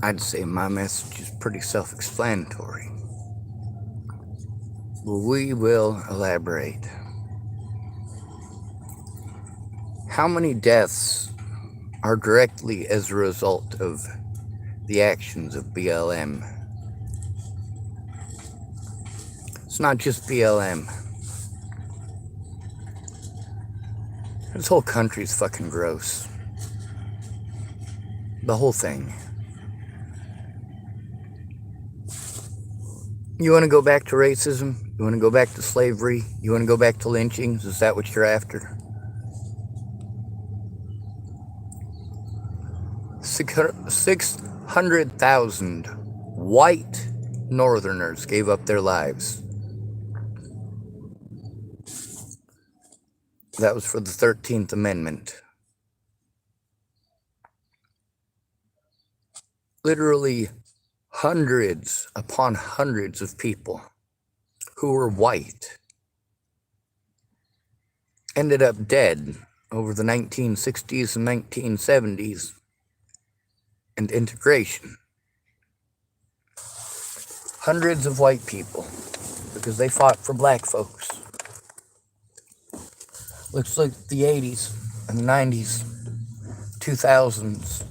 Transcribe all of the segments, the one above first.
I'd say my message is pretty self-explanatory. But we will elaborate. How many deaths are directly as a result of the actions of BLM? It's not just BLM. This whole country's fucking gross. The whole thing. You want to go back to racism? You want to go back to slavery? You want to go back to lynchings? Is that what you're after? 600,000 white Northerners gave up their lives. That was for the 13th Amendment. Literally hundreds upon hundreds of people who were white ended up dead over the 1960s and 1970s and integration. Hundreds of white people because they fought for black folks. Looks like the 80s and the 90s, 2000s.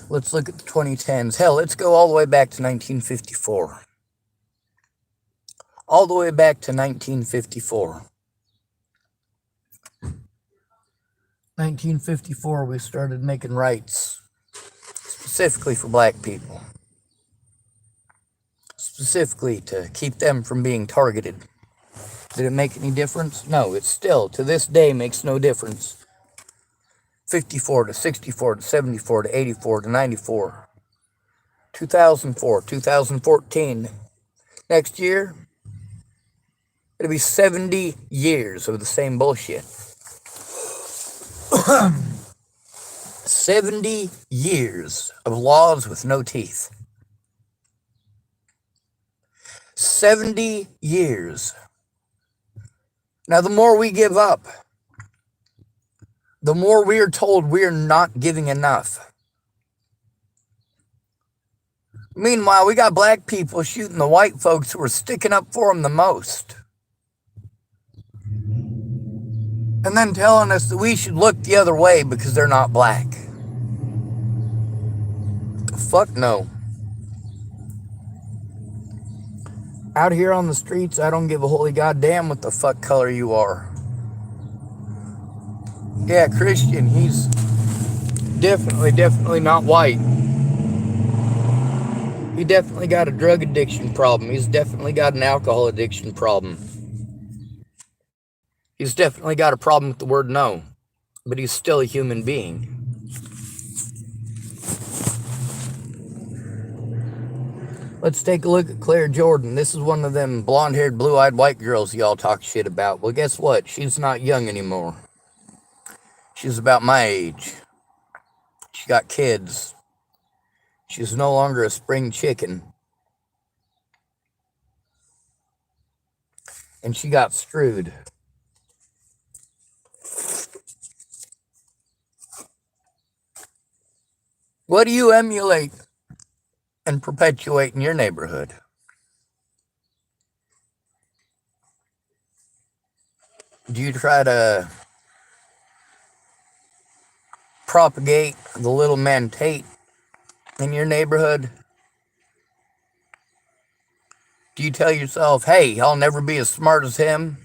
Let's look at the 2010s. Hell, let's go all the way back to 1954. All the way back to 1954. 1954, we started making rights specifically for black people. Specifically to keep them from being targeted. Did it make any difference? No, it still, to this day, makes no difference. 54 to 64 to 74 to 84 to 94. 2004, 2014. Next year, it'll be 70 years of the same bullshit. 70 years of laws with no teeth. 70 years. Now, the more we give up, the more we are told we are not giving enough. Meanwhile, we got black people shooting the white folks who are sticking up for them the most. And then telling us that we should look the other way because they're not black. Fuck no. Out here on the streets, I don't give a holy goddamn what the fuck color you are. Yeah, Christian, he's definitely not white. He definitely got a drug addiction problem. He's definitely got an alcohol addiction problem. He's definitely got a problem with the word no. But he's still a human being. Let's take a look at Claire Jordan. This is one of them blonde-haired, blue-eyed white girls y'all talk shit about. Well, guess what? She's not young anymore. She's about my age. She got kids. She's no longer a spring chicken. And she got screwed. What do you emulate and perpetuate in your neighborhood? Do you try to propagate the little man Tate in your neighborhood? Do you tell yourself, hey, I'll never be as smart as him?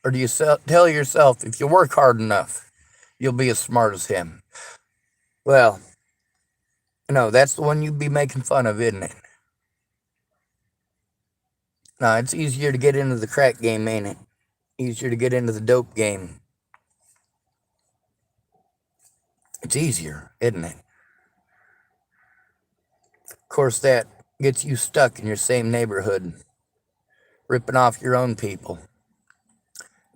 Or do you tell yourself, if you work hard enough, you'll be as smart as him? Well, no, that's the one you'd be making fun of, isn't it? No, it's easier to get into the crack game, ain't it? Easier to get into the dope game. It's easier, isn't it? Of course, that gets you stuck in your same neighborhood, ripping off your own people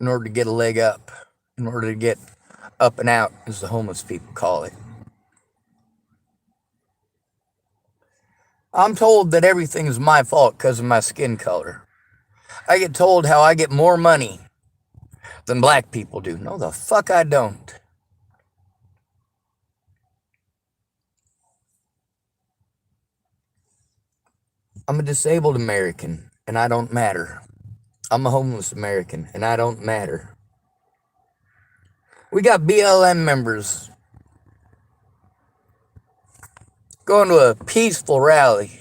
in order to get a leg up, in order to get up and out, as the homeless people call it. I'm told that everything is my fault because of my skin color. I get told how I get more money than black people do. No, the fuck I don't. I'm a disabled American, and I don't matter. I'm a homeless American, and I don't matter. We got BLM members going to a peaceful rally,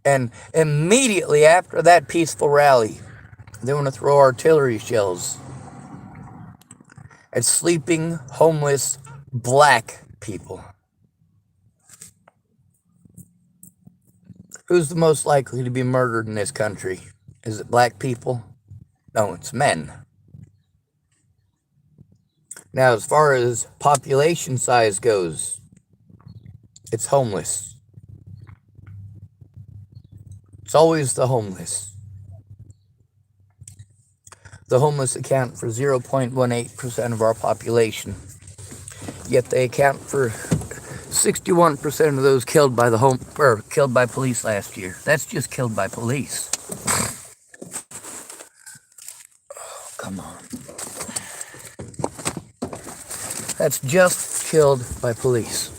and immediately after that peaceful rally, they want to throw artillery shells at sleeping, homeless, black people. Who's the most likely to be murdered in this country? Is it black people? No, it's men. Now, as far as population size goes, it's homeless. It's always the homeless. The homeless account for 0.18% of our population, yet they account for 61% of those killed by killed by police last year. That's just killed by police. Oh, come on. That's just killed by police.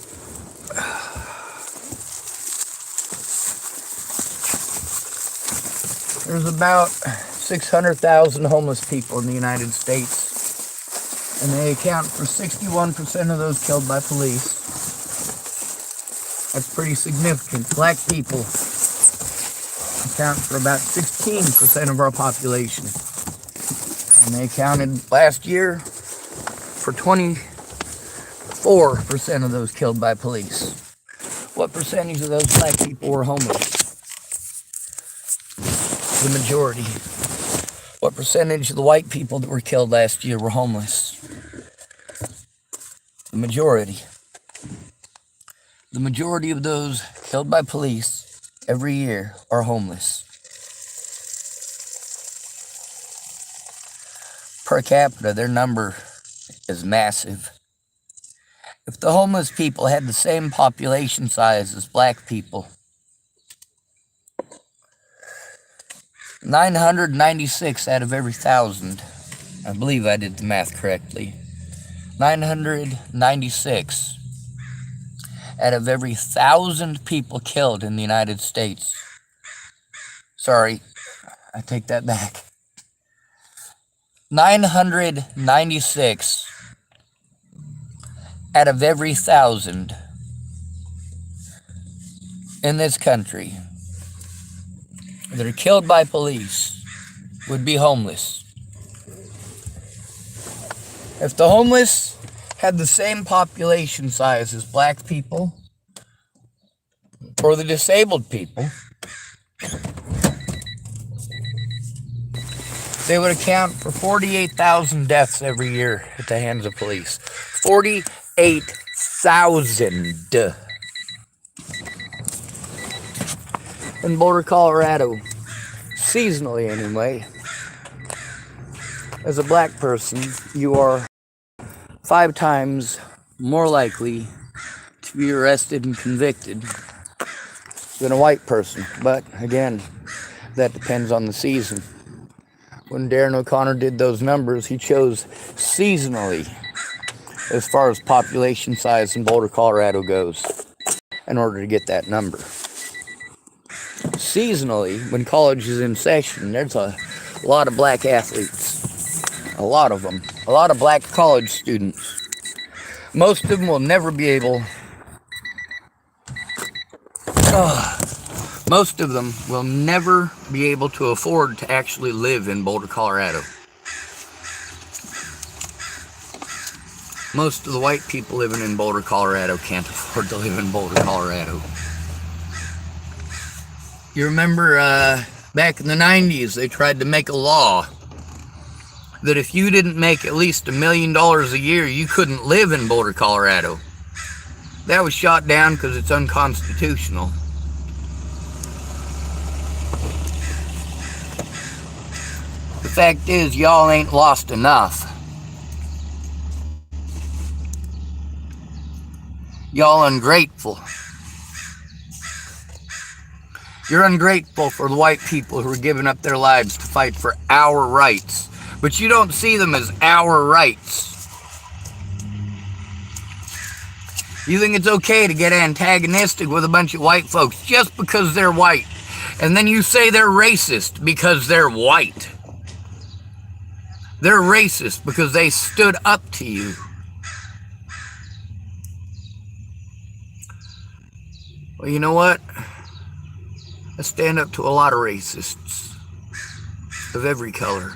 There's about 600,000 homeless people in the United States, and they account for 61% of those killed by police. That's pretty significant. Black people account for about 16% of our population, and they accounted last year for 24% of those killed by police. What percentage of those black people were homeless? The majority. What percentage of the white people that were killed last year were homeless? The majority. The majority of those killed by police every year are homeless. Per capita, their number is massive. If the homeless people had the same population size as black people, 996 out of every 1,000, I believe I did the math correctly, 996 out of every 1,000 people killed in the United States. Sorry, I take that back. 996 out of every 1,000 in this country that are killed by police would be homeless. If the homeless had the same population size as black people or the disabled people, they would account for 48,000 deaths every year at the hands of police. 48,000. In Boulder, Colorado, seasonally anyway, as a black person, you are 5 times more likely to be arrested and convicted than a white person. But again, that depends on the season. When Darren O'Connor did those numbers, he chose seasonally as far as population size in Boulder, Colorado goes in order to get that number. Seasonally, when college is in session, there's a lot of black athletes. A lot of them. A lot of black college students. Most of them will never be able... most of them will never be able to afford to actually live in Boulder, Colorado. Most of the white people living in Boulder, Colorado can't afford to live in Boulder, Colorado. You remember back in the 90s, they tried to make a law that if you didn't make at least $1 million a year, you couldn't live in Boulder, Colorado. That was shot down because it's unconstitutional. The fact is, y'all ain't lost enough. Y'all ungrateful. You're ungrateful for the white people who are giving up their lives to fight for our rights. But you don't see them as our rights. You think it's okay to get antagonistic with a bunch of white folks just because they're white. And then you say they're racist because they're white. They're racist because they stood up to you. Well, you know what? I stand up to a lot of racists of every color.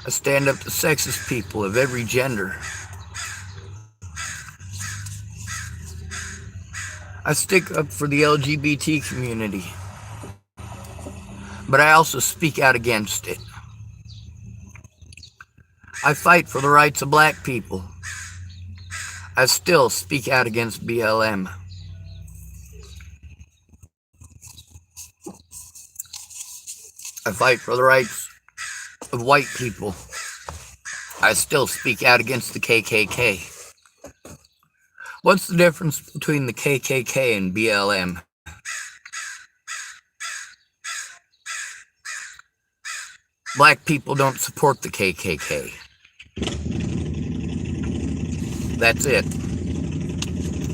I stand up to sexist people of every gender. I stick up for the LGBT community, but I also speak out against it. I fight for the rights of black people. I still speak out against BLM. I fight for the rights of white people. I still speak out against the KKK. What's the difference between the KKK and BLM? Black people don't support the KKK. That's it.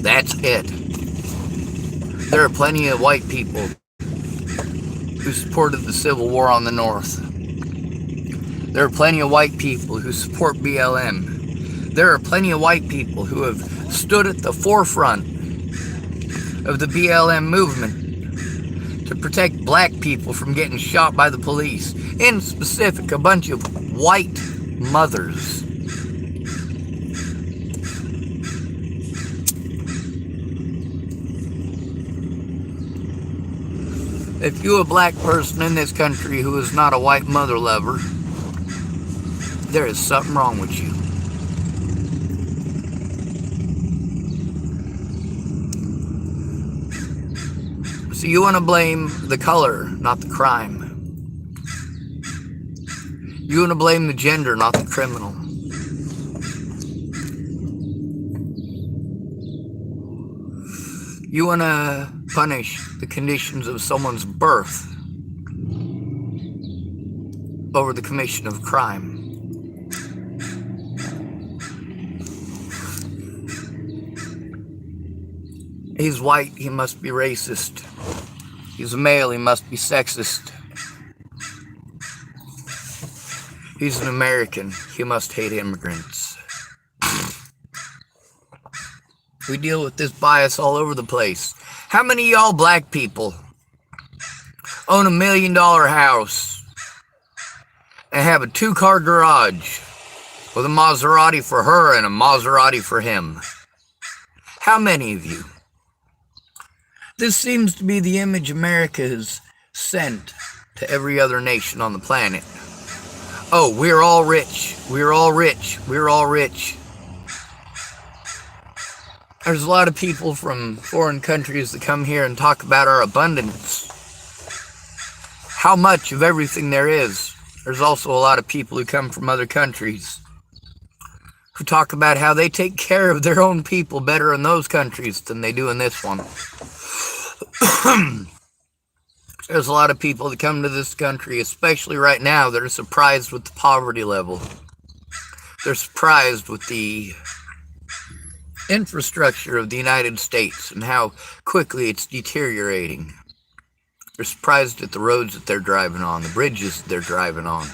That's it. There are plenty of white people who supported the Civil War on the North. There are plenty of white people who support BLM. There are plenty of white people who have stood at the forefront of the BLM movement to protect black people from getting shot by the police. In specific, a bunch of white mothers. If you're a black person in this country who is not a white mother lover, there is something wrong with you. So you want to blame the color, not the crime. You want to blame the gender, not the criminal. You want to punish the conditions of someone's birth over the commission of crime. He's white, he must be racist. He's a male, he must be sexist. He's an American, he must hate immigrants. We deal with this bias all over the place. How many of y'all black people own $1 million house and have a 2-car garage with a Maserati for her and a Maserati for him? How many of you? This seems to be the image America has sent to every other nation on the planet. Oh, we're all rich. We're all rich. We're all rich. There's a lot of people from foreign countries that come here and talk about our abundance. How much of everything there is. There's also a lot of people who come from other countries who talk about how they take care of their own people better in those countries than they do in this one. There's a lot of people that come to this country, especially right now, that are surprised with the poverty level. They're surprised with the infrastructure of the United States and how quickly it's deteriorating. They're surprised at the roads that they're driving on, the bridges that they're driving on.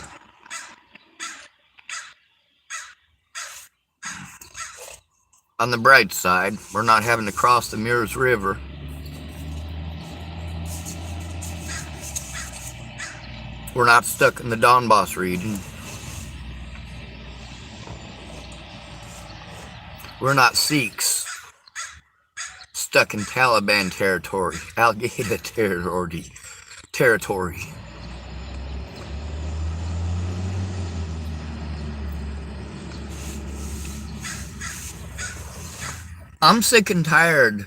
On the bright side, we're not having to cross the Muirs River. We're not stuck in the Donbass region. We're not Sikhs stuck in Taliban territory, Al-Qaeda territory. I'm sick and tired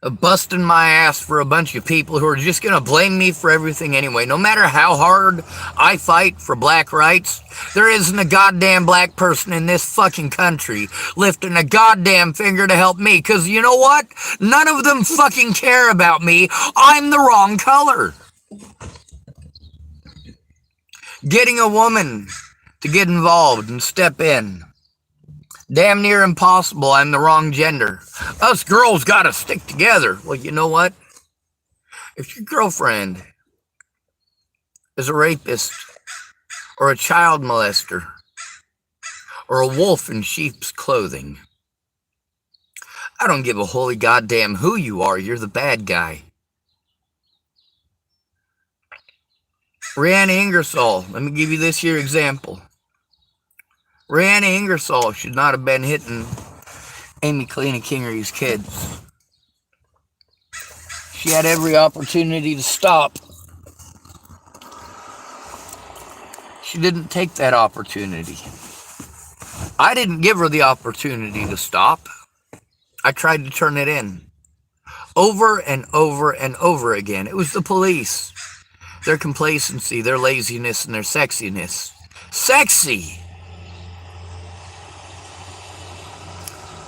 of busting my ass for a bunch of people who are just going to blame me for everything anyway. No matter how hard I fight for black rights, there isn't a goddamn black person in this fucking country lifting a goddamn finger to help me. Because you know what? None of them fucking care about me. I'm the wrong color. Getting a woman to get involved and step in. Damn near impossible. I'm the wrong gender. Us girls gotta stick together. Well, you know what? If your girlfriend is a rapist or a child molester or a wolf in sheep's clothing, I don't give a holy goddamn who you are. You're the bad guy. Rihanna Ingersoll, let me give you this here example. Rihanna Ingersoll should not have been hitting Amy Kalina Kingery's kids. She had every opportunity to stop. She didn't take that opportunity. I didn't give her the opportunity to stop. I tried to turn it in. Over and over and over again. It was the police. Their complacency, their laziness, and their sexiness. Sexy!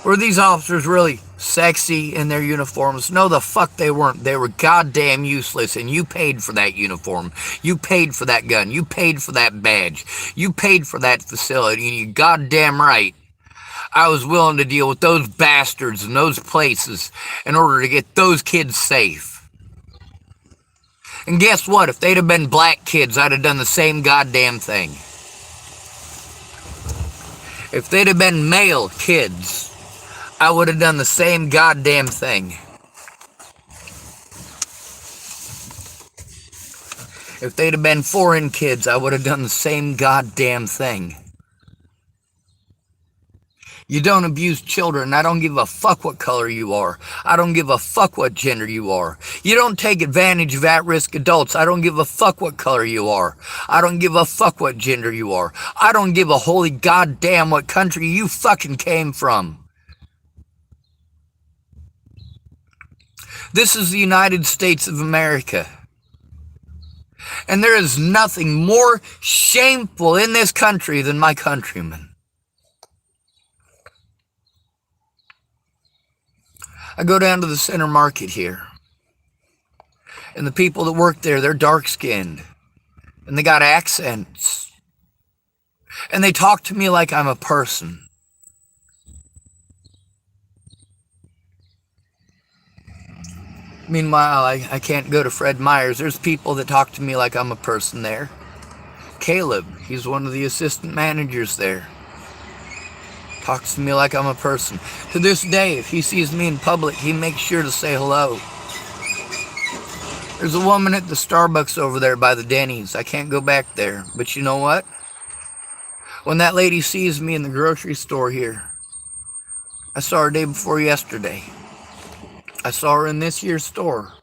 Were these officers really sexy in their uniforms? No, the fuck they weren't. They were goddamn useless, and you paid for that uniform. You paid for that gun. You paid for that badge. You paid for that facility, and you goddamn right. I was willing to deal with those bastards in those places in order to get those kids safe. And guess what? If they'd have been black kids, I'd have done the same goddamn thing. If they'd have been male kids, I would have done the same goddamn thing. If they'd have been foreign kids, I would have done the same goddamn thing. You don't abuse children. I don't give a fuck what color you are. I don't give a fuck what gender you are. You don't take advantage of at-risk adults. I don't give a fuck what color you are. I don't give a fuck what gender you are. I don't give a holy goddamn what country you fucking came from. This is the United States of America. And there is nothing more shameful in this country than my countrymen. I go down to the center market here. And the people that work there, they're dark-skinned. And they got accents. And they talk to me like I'm a person. Meanwhile, I can't go to Fred Meyer's. There's people that talk to me like I'm a person there. Caleb, he's one of the assistant managers there. Talks to me like I'm a person. To this day, if he sees me in public, he makes sure to say hello. There's a woman at the Starbucks over there by the Denny's. I can't go back there. But you know what? When that lady sees me in the grocery store here, I saw her day before yesterday. I saw her in this year's store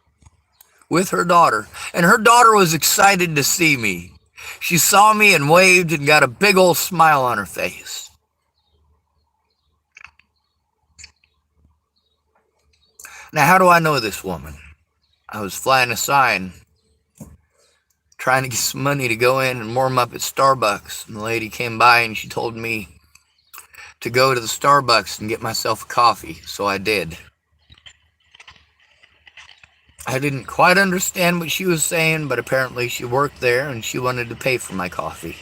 with her daughter. And her daughter was excited to see me. She saw me and waved and got a big old smile on her face. Now, how do I know this woman? I was flying a sign, trying to get some money to go in and warm up at Starbucks. And the lady came by and she told me to go to the Starbucks and get myself a coffee. So I did. I didn't quite understand what she was saying, but apparently she worked there and she wanted to pay for my coffee.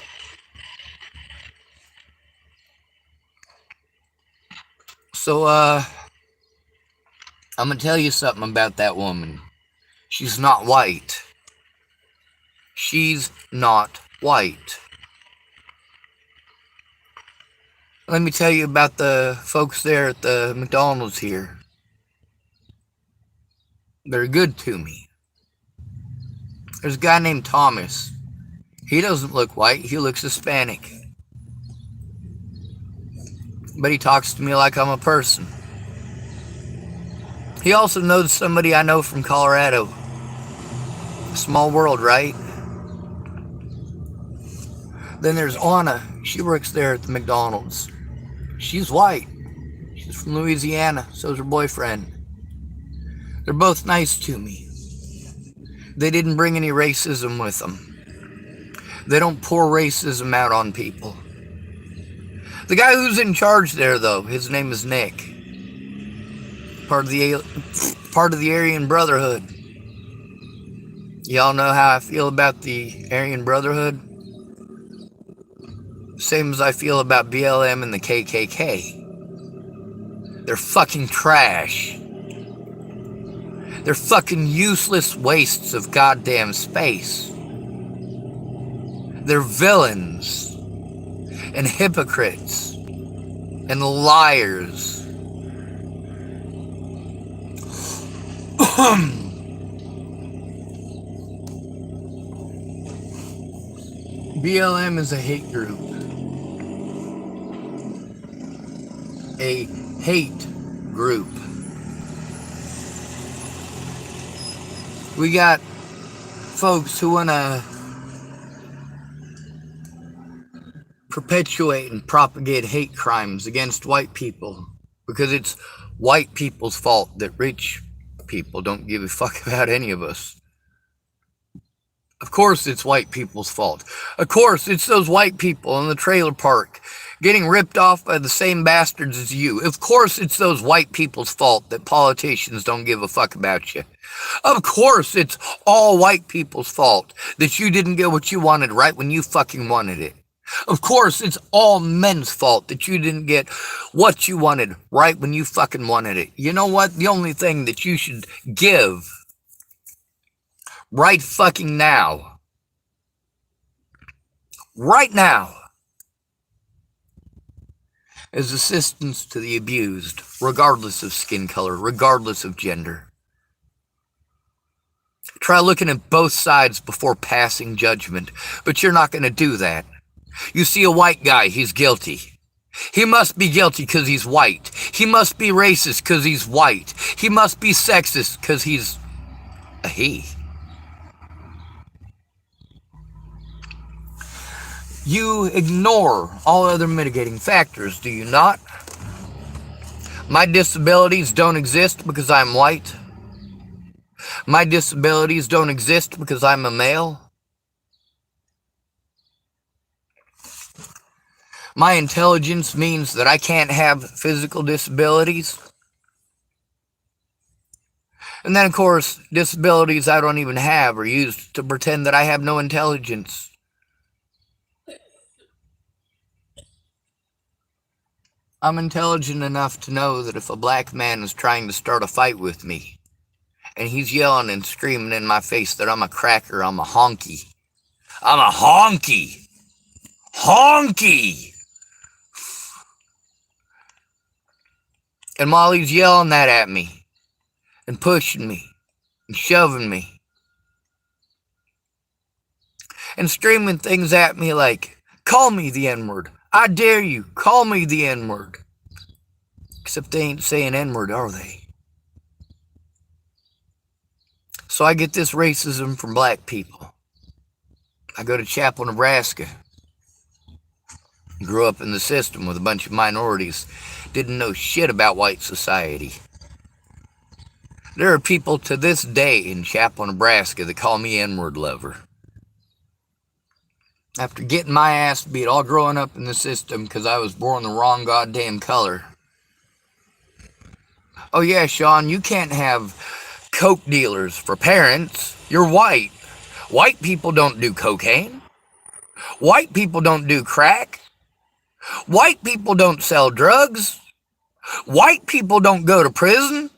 So, I'm going to tell you something about that woman. She's not white. She's not white. Let me tell you about the folks there at the McDonald's here. They're good to me. There's a guy named Thomas. He doesn't look white. He looks Hispanic. But he talks to me like I'm a person. He also knows somebody I know from Colorado. Small world, right? Then there's Anna. She works there at the McDonald's. She's white. She's from Louisiana. So's her boyfriend. They're both nice to me. They didn't bring any racism with them. They don't pour racism out on people. The guy who's in charge there, though, his name is Nick. Part of the Aryan Brotherhood. Y'all know how I feel about the Aryan Brotherhood? Same as I feel about BLM and the KKK. They're fucking trash. They're fucking useless wastes of goddamn space. They're villains and hypocrites and liars. BLM is a hate group. A hate group. We got folks who want to perpetuate and propagate hate crimes against white people because it's white people's fault that rich people don't give a fuck about any of us. Of course it's white people's fault. Of course it's those white people in the trailer park getting ripped off by the same bastards as you. Of course it's those white people's fault that politicians don't give a fuck about you. Of course it's all white people's fault that you didn't get what you wanted right when you fucking wanted it. Of course it's all men's fault that you didn't get what you wanted right when you fucking wanted it. You know what? The only thing that you should give right fucking now, right now, is assistance to the abused, regardless of skin color, regardless of gender. Try looking at both sides before passing judgment, but you're not going to do that. You see a white guy, he's guilty. He must be guilty because he's white. He must be racist because he's white. He must be sexist because he's a he. You ignore all other mitigating factors, do you not? My disabilities don't exist because I'm white. My disabilities don't exist because I'm a male. My intelligence means that I can't have physical disabilities. And then, of course, disabilities I don't even have are used to pretend that I have no intelligence. I'm intelligent enough to know that if a black man is trying to start a fight with me, and he's yelling and screaming in my face that I'm a cracker, I'm a honky. I'm a honky! Honky! And while he's yelling that at me, and pushing me, and shoving me, and screaming things at me like, call me the N-word. I dare you, call me the N-word. Except they ain't saying N-word, are they? So I get this racism from black people. I go to Chapel, Nebraska. Grew up in the system with a bunch of minorities. Didn't know shit about white society. There are people to this day in Chapel, Nebraska that call me N-word lover. After getting my ass beat all growing up in the system because I was born the wrong goddamn color. Oh yeah, Sean, you can't have coke dealers for parents. You're white. White people don't do cocaine. White people don't do crack. White people don't sell drugs. White people don't go to prison.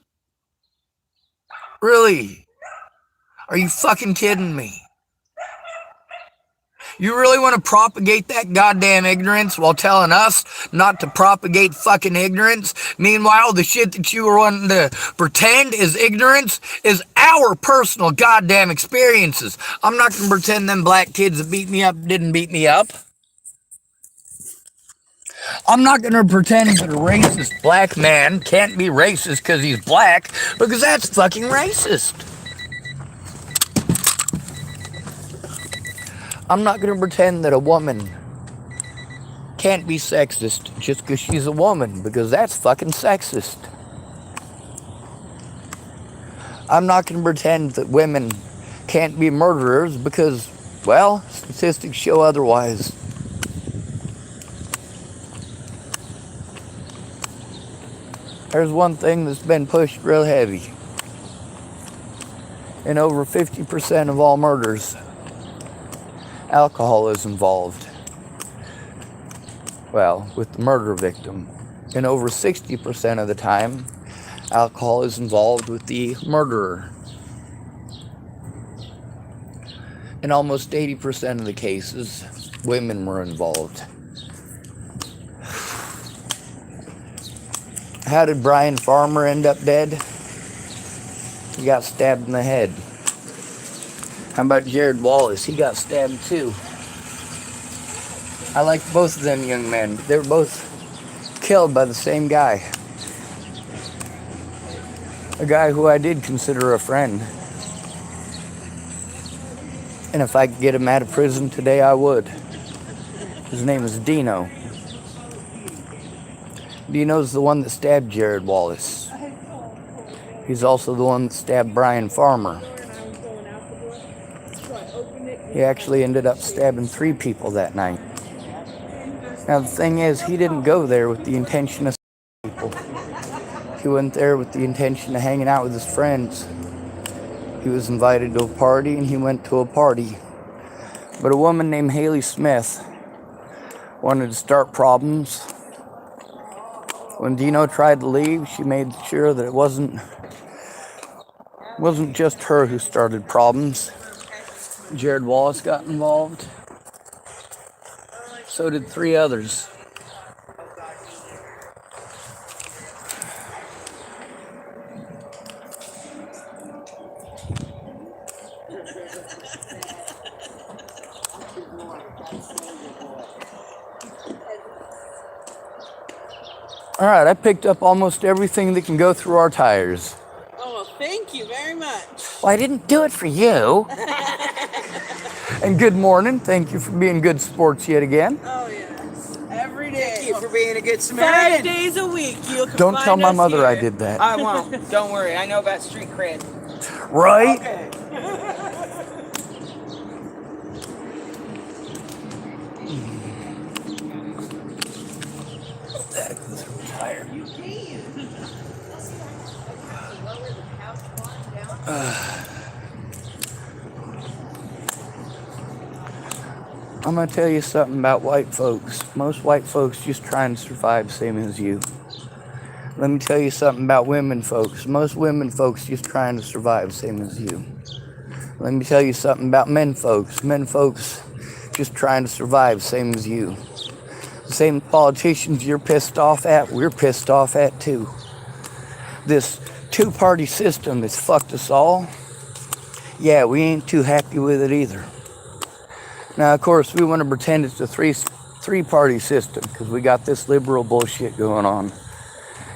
Really? Are you fucking kidding me? You really want to propagate that goddamn ignorance while telling us not to propagate fucking ignorance? Meanwhile, the shit that you were wanting to pretend is ignorance is our personal goddamn experiences. I'm not going to pretend them black kids that beat me up didn't beat me up. I'm not going to pretend that a racist black man can't be racist because he's black, because that's fucking racist. I'm not going to pretend that a woman can't be sexist just because she's a woman, because that's fucking sexist. I'm not going to pretend that women can't be murderers because, well, statistics show otherwise. There's one thing that's been pushed real heavy. In over 50% of all murders, alcohol is involved. Well, with the murder victim. And over 60% of the time, alcohol is involved with the murderer. In almost 80% of the cases, women were involved. How did Brian Farmer end up dead? He got stabbed in the head. How about Jared Wallace? He got stabbed too. I like both of them young men. They were both killed by the same guy. A guy who I did consider a friend. And if I could get him out of prison today, I would. His name is Dino. Dino's the one that stabbed Jared Wallace. He's also the one that stabbed Brian Farmer. He actually ended up stabbing 3 people that night. Now the thing is, he didn't go there with the intention of stabbing people. He went there with the intention of hanging out with his friends. He was invited to a party and he went to a party. But a woman named Haley Smith wanted to start problems. When Dino tried to leave, she made sure that it wasn't just her who started problems. Jared Wallace got involved. So did 3 others. Alright, I picked up almost everything that can go through our tires. Oh, well, thank you very much. Well, I didn't do it for you. And good morning. Thank you for being good sports yet again. Oh, yes. Every day. Thank you for being a good Samaritan. 5 days a week. You can Don't tell my mother here. I did that. I won't. Don't worry. I know about street cred. Right? Okay. That goes through a tire. You can. I'm going to tell you something about white folks. Most white folks just trying to survive same as you. Let me tell you something about women folks. Most women folks just trying to survive same as you. Let me tell you something about men folks. Men folks just trying to survive same as you. The same politicians you're pissed off at, we're pissed off at too. This 2-party system that's fucked us all. Yeah, we ain't too happy with it either. Now, of course, we want to pretend it's a three-party system because we got this liberal bullshit going on.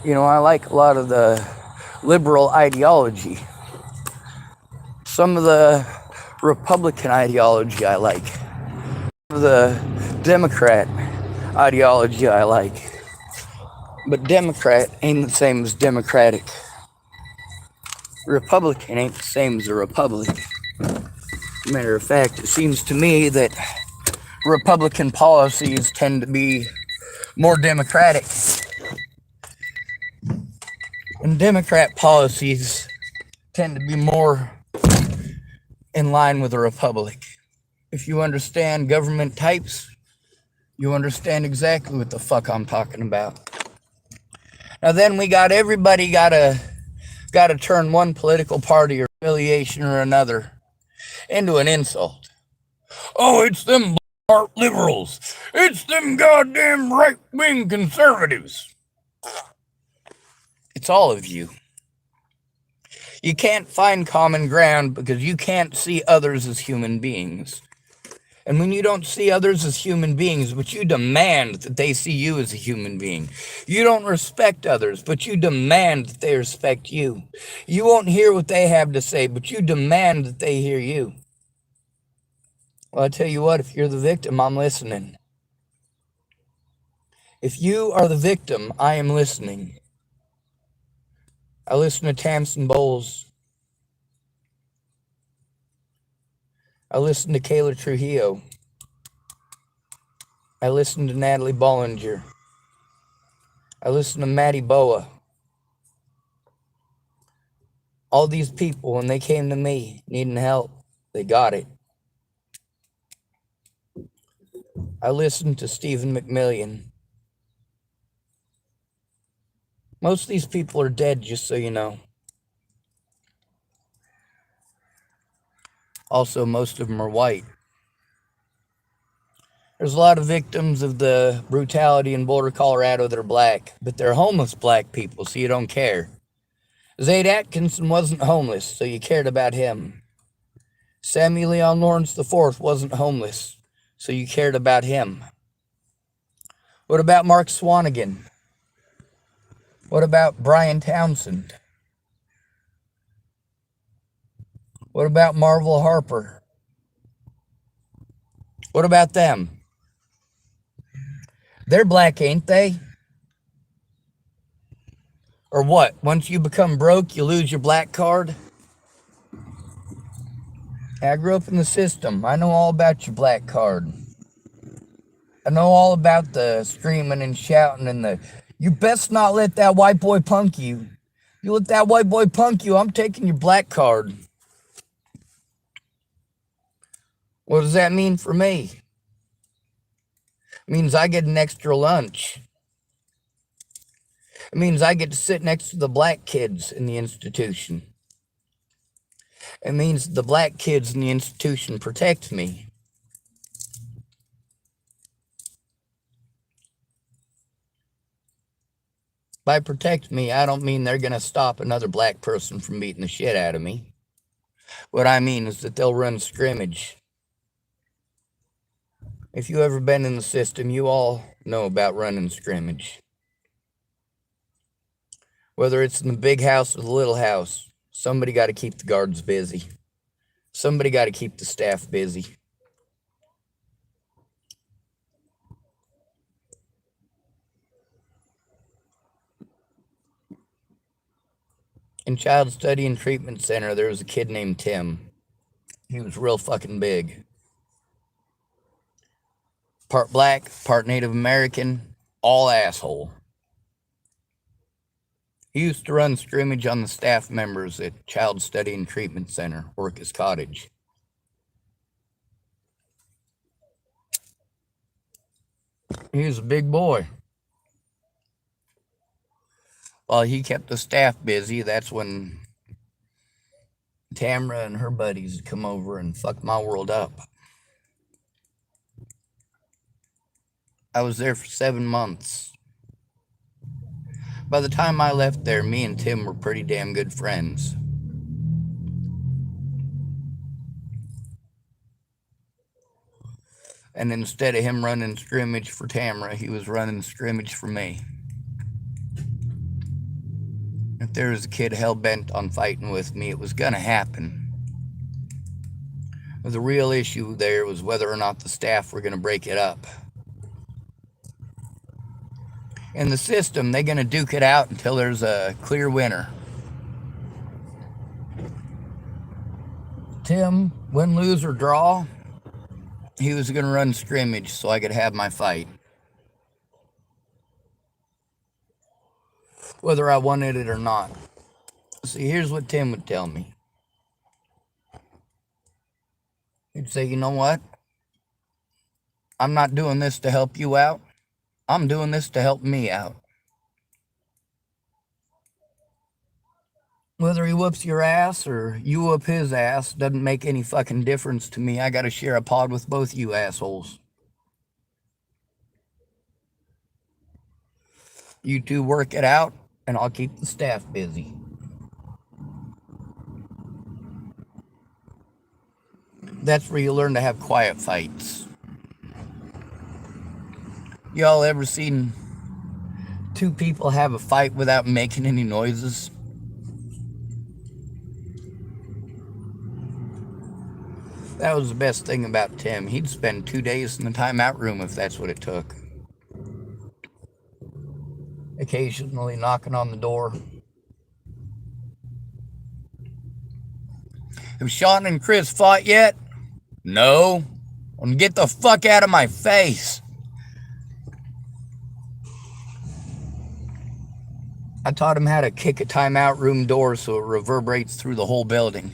You know, I like a lot of the liberal ideology. Some of the Republican ideology I like. Some of the Democrat ideology I like. But Democrat ain't the same as Democratic. Republican ain't the same as a Republic. Matter of fact, it seems to me that Republican policies tend to be more democratic. And Democrat policies tend to be more in line with a republic. If you understand government types, you understand exactly what the fuck I'm talking about. Now then we got everybody gotta turn one political party or affiliation or another into an insult. Oh, it's them black liberals. It's them goddamn right-wing conservatives. It's all of you. You can't find common ground because you can't see others as human beings. And when you don't see others as human beings, but you demand that they see you as a human being, you don't respect others, but you demand that they respect you. You won't hear what they have to say, but you demand that they hear you. Well, I tell you what, if you're the victim, I'm listening. If you are the victim, I am listening. I listen to Tamsin Bowles. I listen to Kayla Trujillo. I listen to Natalie Bollinger. I listen to Maddie Boa. All these people, when they came to me needing help, they got it. I listened to Stephen McMillian. Most of these people are dead, just so you know. Also, most of them are white. There's a lot of victims of the brutality in Boulder, Colorado that are black, but they're homeless black people, so you don't care. Zaid Atkinson wasn't homeless, so you cared about him. Samuel Leon Lawrence IV wasn't homeless, so you cared about him. What about Mark Swanigan? What about Brian Townsend? What about Marvel Harper? What about them? They're black, ain't they? Or what? Once you become broke, you lose your black card? I grew up in the system. I know all about your black card. I know all about the screaming and shouting and the, you best not let that white boy punk you. You let that white boy punk you, I'm taking your black card. What does that mean for me? It means I get an extra lunch. It means I get to sit next to the black kids in the institution. It means the black kids in the institution protect me. By protect me, I don't mean they're going to stop another black person from beating the shit out of me. What I mean is that they'll run scrimmage. If you ever been in the system, you all know about running scrimmage. Whether it's in the big house or the little house, somebody got to keep the guards busy. Somebody got to keep the staff busy. In Child Study and Treatment Center, there was a kid named Tim. He was real fucking big. Part black, part Native American, all asshole. He used to run scrimmage on the staff members at Child Study and Treatment Center, Orcas Cottage. He was a big boy. While he kept the staff busy, that's when Tamara and her buddies would come over and fuck my world up. I was there for 7 months. By the time I left there, me and Tim were pretty damn good friends. And instead of him running scrimmage for Tamara, he was running scrimmage for me. If there was a kid hell-bent on fighting with me, it was gonna happen. But the real issue there was whether or not the staff were gonna break it up. In the system, they're gonna duke it out until there's a clear winner. Tim, win, lose, or draw, he was gonna run scrimmage so I could have my fight. Whether I wanted it or not. See, here's what Tim would tell me. He'd say, you know what? I'm not doing this to help you out. I'm doing this to help me out. Whether he whoops your ass or you whoop his ass doesn't make any fucking difference to me. I gotta share a pod with both you assholes. You two work it out, and I'll keep the staff busy. That's where you learn to have quiet fights. Y'all ever seen two people have a fight without making any noises? That was the best thing about Tim. He'd spend 2 days in the timeout room if that's what it took. Occasionally knocking on the door. Have Sean and Chris fought yet? No. Well, get the fuck out of my face. I taught him how to kick a timeout room door so it reverberates through the whole building.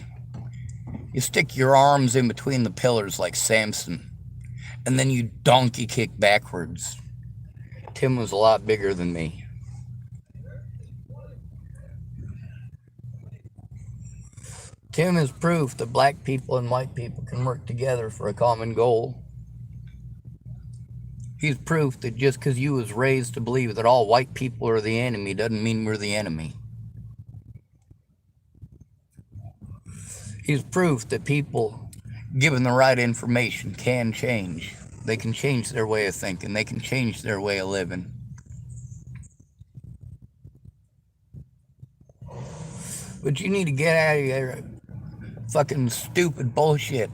You stick your arms in between the pillars like Samson, and then you donkey kick backwards. Tim was a lot bigger than me. Tim is proof that black people and white people can work together for a common goal. He's proof that just because you was raised to believe that all white people are the enemy doesn't mean we're the enemy. He's proof that people, given the right information, can change. They can change their way of thinking. They can change their way of living. But you need to get out of your fucking stupid bullshit.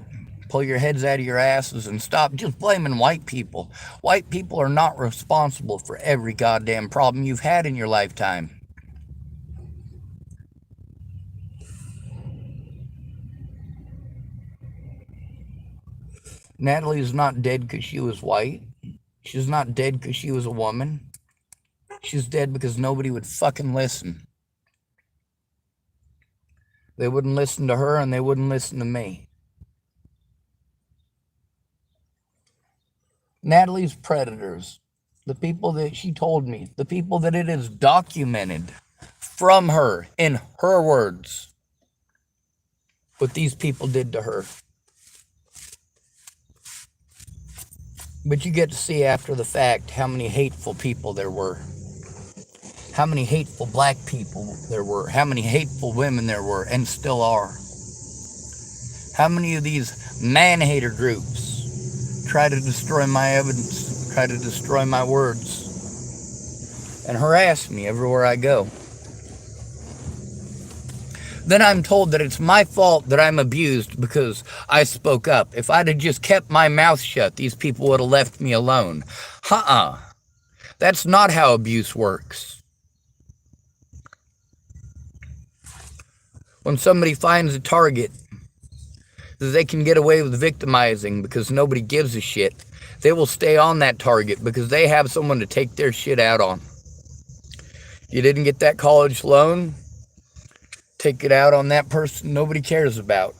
Pull your heads out of your asses and stop just blaming white people. White people are not responsible for every goddamn problem you've had in your lifetime. Natalie's not dead because she was white. She's not dead because she was a woman. She's dead because nobody would fucking listen. They wouldn't listen to her and they wouldn't listen to me. Natalie's predators, the people that she told me, the people that it is documented from her, in her words, what these people did to her. But you get to see after the fact how many hateful people there were. How many hateful black people there were. How many hateful women there were and still are. How many of these man-hater groups try to destroy my evidence, try to destroy my words, and harass me everywhere I go. Then I'm told that it's my fault that I'm abused because I spoke up. If I'd have just kept my mouth shut, these people would have left me alone. That's not how abuse works. When somebody finds a target that they can get away with victimizing because nobody gives a shit, they will stay on that target because they have someone to take their shit out on. You didn't get that college loan? Take it out on that person nobody cares about.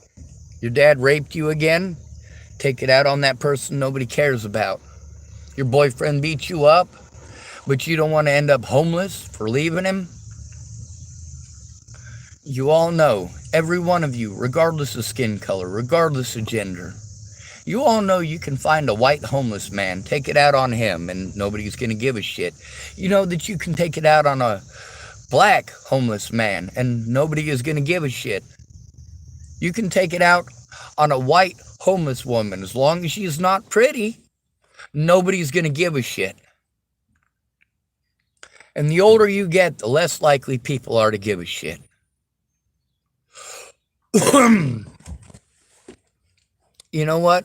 Your dad raped you again? Take it out on that person nobody cares about. Your boyfriend beat you up, but you don't want to end up homeless for leaving him? You all know, every one of you, regardless of skin color, regardless of gender, you all know you can find a white homeless man, take it out on him, and nobody's going to give a shit. You know that you can take it out on a black homeless man, and nobody is going to give a shit. You can take it out on a white homeless woman. As long as she's not pretty, nobody's going to give a shit. And the older you get, the less likely people are to give a shit. You know what?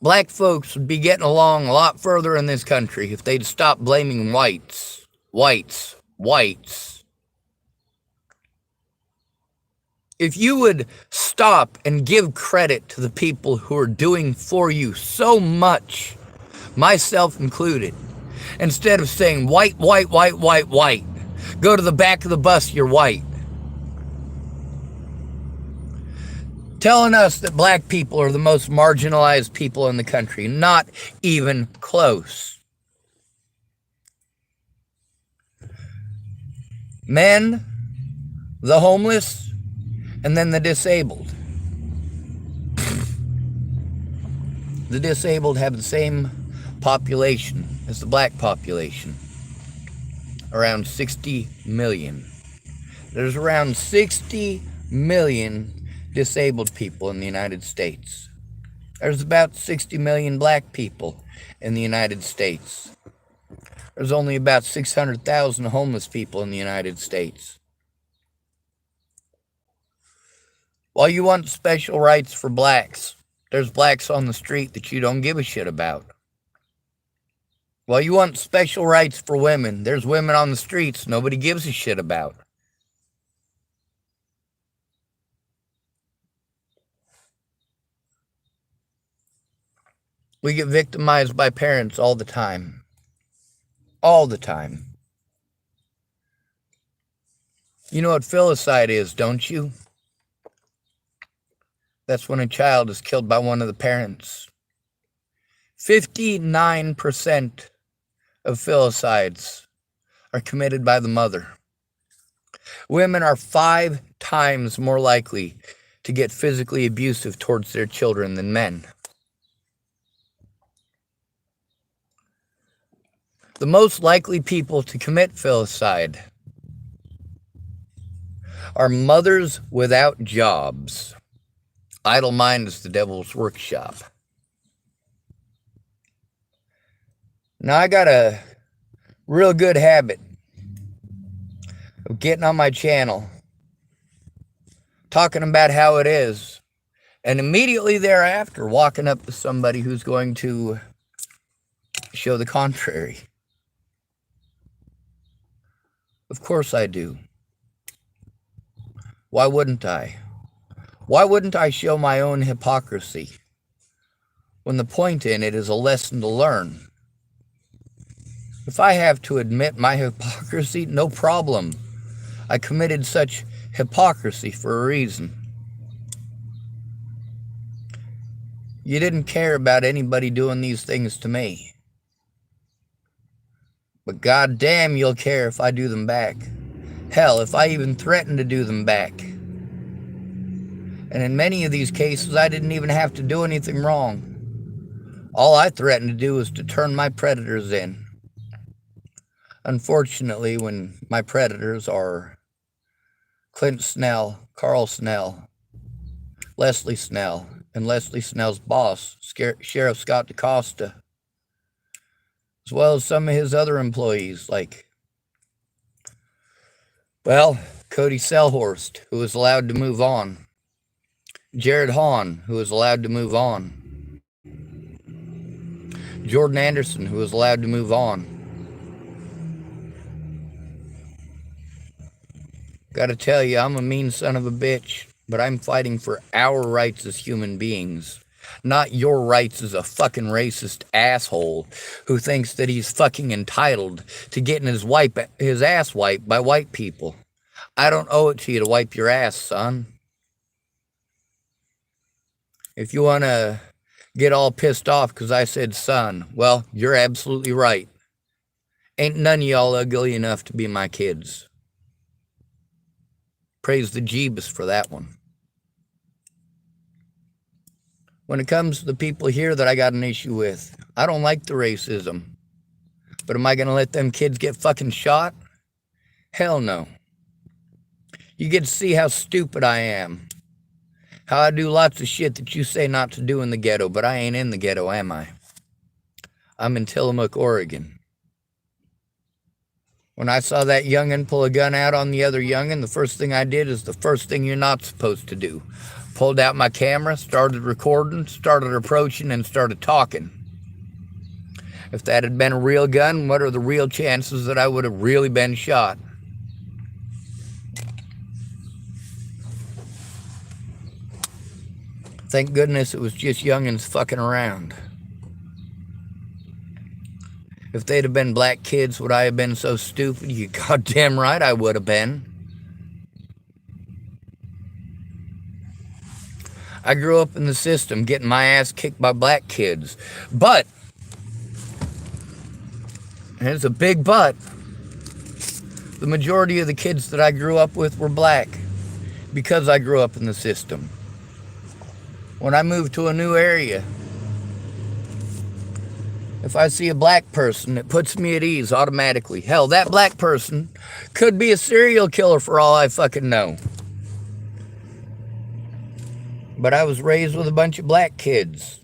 Black folks would be getting along a lot further in this country if they'd stop blaming whites. If you would stop and give credit to the people who are doing for you so much, myself included, instead of saying white, go to the back of the bus, you're white. Telling us that black people are the most marginalized people in the country. Not even close. Men, the homeless, and then the disabled. The disabled have the same population as the black population. Around 60 million. There's around 60 million disabled people in the United States. There's about 60 million black people in the United States. There's only about 600,000 homeless people in the United States. While you want special rights for blacks, there's blacks on the street that you don't give a shit about. While you want special rights for women, there's women on the streets nobody gives a shit about. We get victimized by parents all the time. All the time. You know what filicide is, don't you? That's when a child is killed by one of the parents. 59% of filicides are committed by the mother. Women are 5 times more likely to get physically abusive towards their children than men. The most likely people to commit filicide are mothers without jobs. Idle mind is the devil's workshop. Now, I got a real good habit of getting on my channel, talking about how it is, and immediately thereafter walking up to somebody who's going to show the contrary. Of course I do. Why wouldn't I? Why wouldn't I show my own hypocrisy when the point in it is a lesson to learn? If I have to admit my hypocrisy, no problem. I committed such hypocrisy for a reason. You didn't care about anybody doing these things to me. But goddamn, you'll care if I do them back. Hell, if I even threaten to do them back. And in many of these cases, I didn't even have to do anything wrong. All I threatened to do was to turn my predators in. Unfortunately, when my predators are Clint Snell, Carl Snell, Leslie Snell, and Leslie Snell's boss, Sheriff Scott DaCosta, as well as some of his other employees, like, well, Cody Selhorst, who was allowed to move on, Jared Hahn, who was allowed to move on, Jordan Anderson, who was allowed to move on. Gotta tell you, I'm a mean son of a bitch, but I'm fighting for our rights as human beings, not your rights as a fucking racist asshole who thinks that he's fucking entitled to getting his ass wiped by white people. I don't owe it to you to wipe your ass, son. If you want to get all pissed off because I said son, well, you're absolutely right. Ain't none of y'all ugly enough to be my kids. Praise the Jeebus for that one. When it comes to the people here that I got an issue with, I don't like the racism. But am I going to let them kids get fucking shot? Hell no. You get to see how stupid I am. How I do lots of shit that you say not to do in the ghetto, but I ain't in the ghetto, am I? I'm in Tillamook, Oregon. When I saw that youngin' pull a gun out on the other youngin', the first thing I did is the first thing you're not supposed to do. Pulled out my camera, started recording, started approaching, and started talking. If that had been a real gun, what are the real chances that I would have really been shot? Thank goodness it was just youngins fucking around. If they'd have been black kids, would I have been so stupid? You goddamn right I would have been. I grew up in the system getting my ass kicked by black kids. But, and it's a big but, the majority of the kids that I grew up with were black because I grew up in the system. When I moved to a new area, if I see a black person, it puts me at ease automatically. Hell, that black person could be a serial killer for all I fucking know. But I was raised with a bunch of black kids.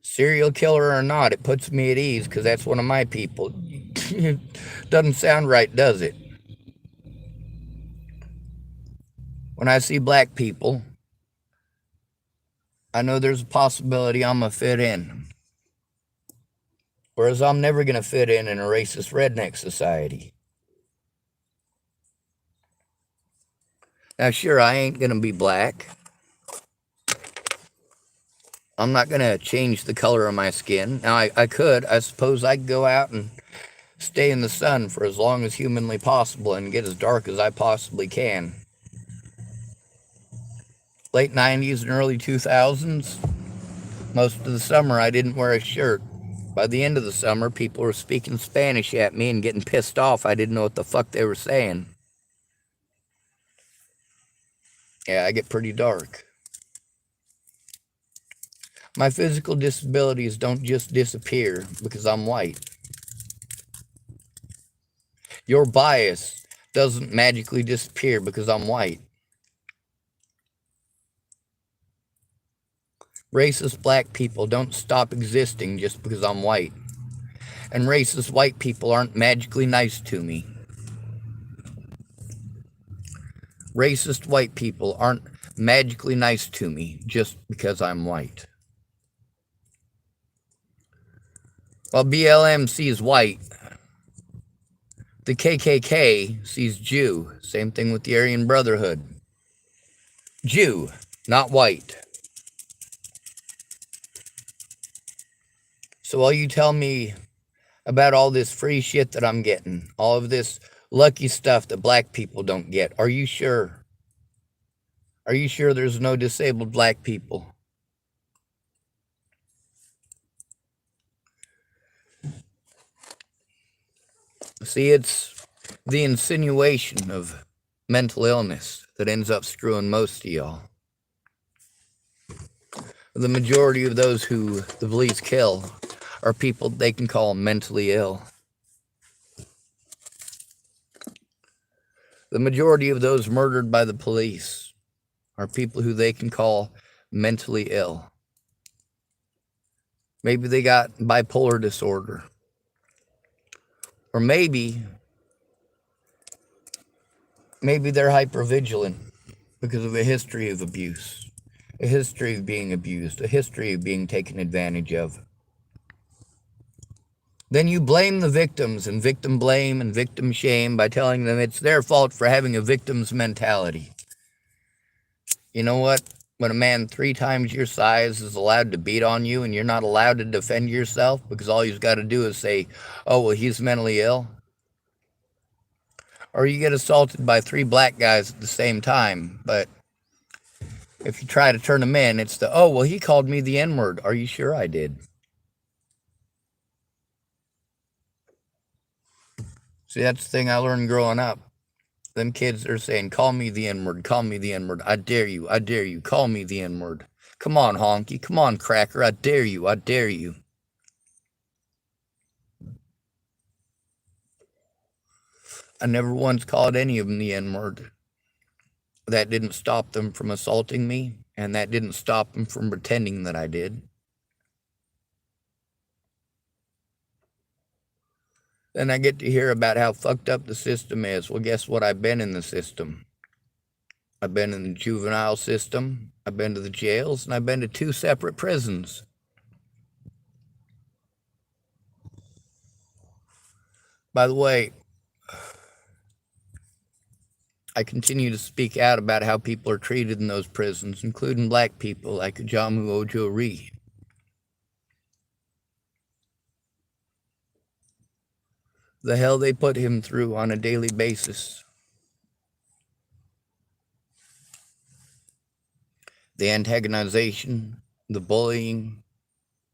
Serial killer or not, it puts me at ease because that's one of my people. Doesn't sound right, does it? When I see black people, I know there's a possibility I'm going to fit in. Whereas I'm never going to fit in a racist redneck society. Now, sure, I ain't going to be black. I'm not going to change the color of my skin. Now, I suppose I could go out and stay in the sun for as long as humanly possible and get as dark as I possibly can. Late 90s and early 2000s, most of the summer I didn't wear a shirt. By the end of the summer, people were speaking Spanish at me and getting pissed off. I didn't know what the fuck they were saying. Yeah, I get pretty dark. My physical disabilities don't just disappear because I'm white. Your bias doesn't magically disappear because I'm white. Racist black people don't stop existing just because I'm white. And racist white people aren't magically nice to me. Racist white people aren't magically nice to me just because I'm white. While BLM sees white, the KKK sees Jew. Same thing with the Aryan Brotherhood. Jew, not white. So while you tell me about all this free shit that I'm getting, all of this lucky stuff that black people don't get, are you sure? Are you sure there's no disabled black people? See, it's the insinuation of mental illness that ends up screwing most of y'all. The majority of those who the police kill are people they can call mentally ill. The majority of those murdered by the police are people who they can call mentally ill. Maybe they got bipolar disorder. Or maybe they're hypervigilant because of a history of abuse, a history of being abused, a history of being taken advantage of. Then you blame the victims and victim blame and victim shame by telling them it's their fault for having a victim's mentality. You know what? When a man 3 times your size is allowed to beat on you and you're not allowed to defend yourself because all you've got to do is say, oh, well, he's mentally ill. Or you get assaulted by 3 black guys at the same time, but if you try to turn them in, it's the, oh, well, he called me the N-word. Are you sure I did? See, that's the thing I learned growing up. Them kids are saying, call me the N-word, call me the N-word. I dare you, call me the N-word. Come on, honky, come on, cracker, I dare you, I dare you. I never once called any of them the N-word. That didn't stop them from assaulting me, and that didn't stop them from pretending that I did. Then I get to hear about how fucked up the system is. Well, guess what? I've been in the system. I've been in the juvenile system, I've been to the jails, and I've been to 2 separate prisons. By the way, I continue to speak out about how people are treated in those prisons, including black people like Ajamu Ojo Ree. The hell they put him through on a daily basis. The antagonization, the bullying,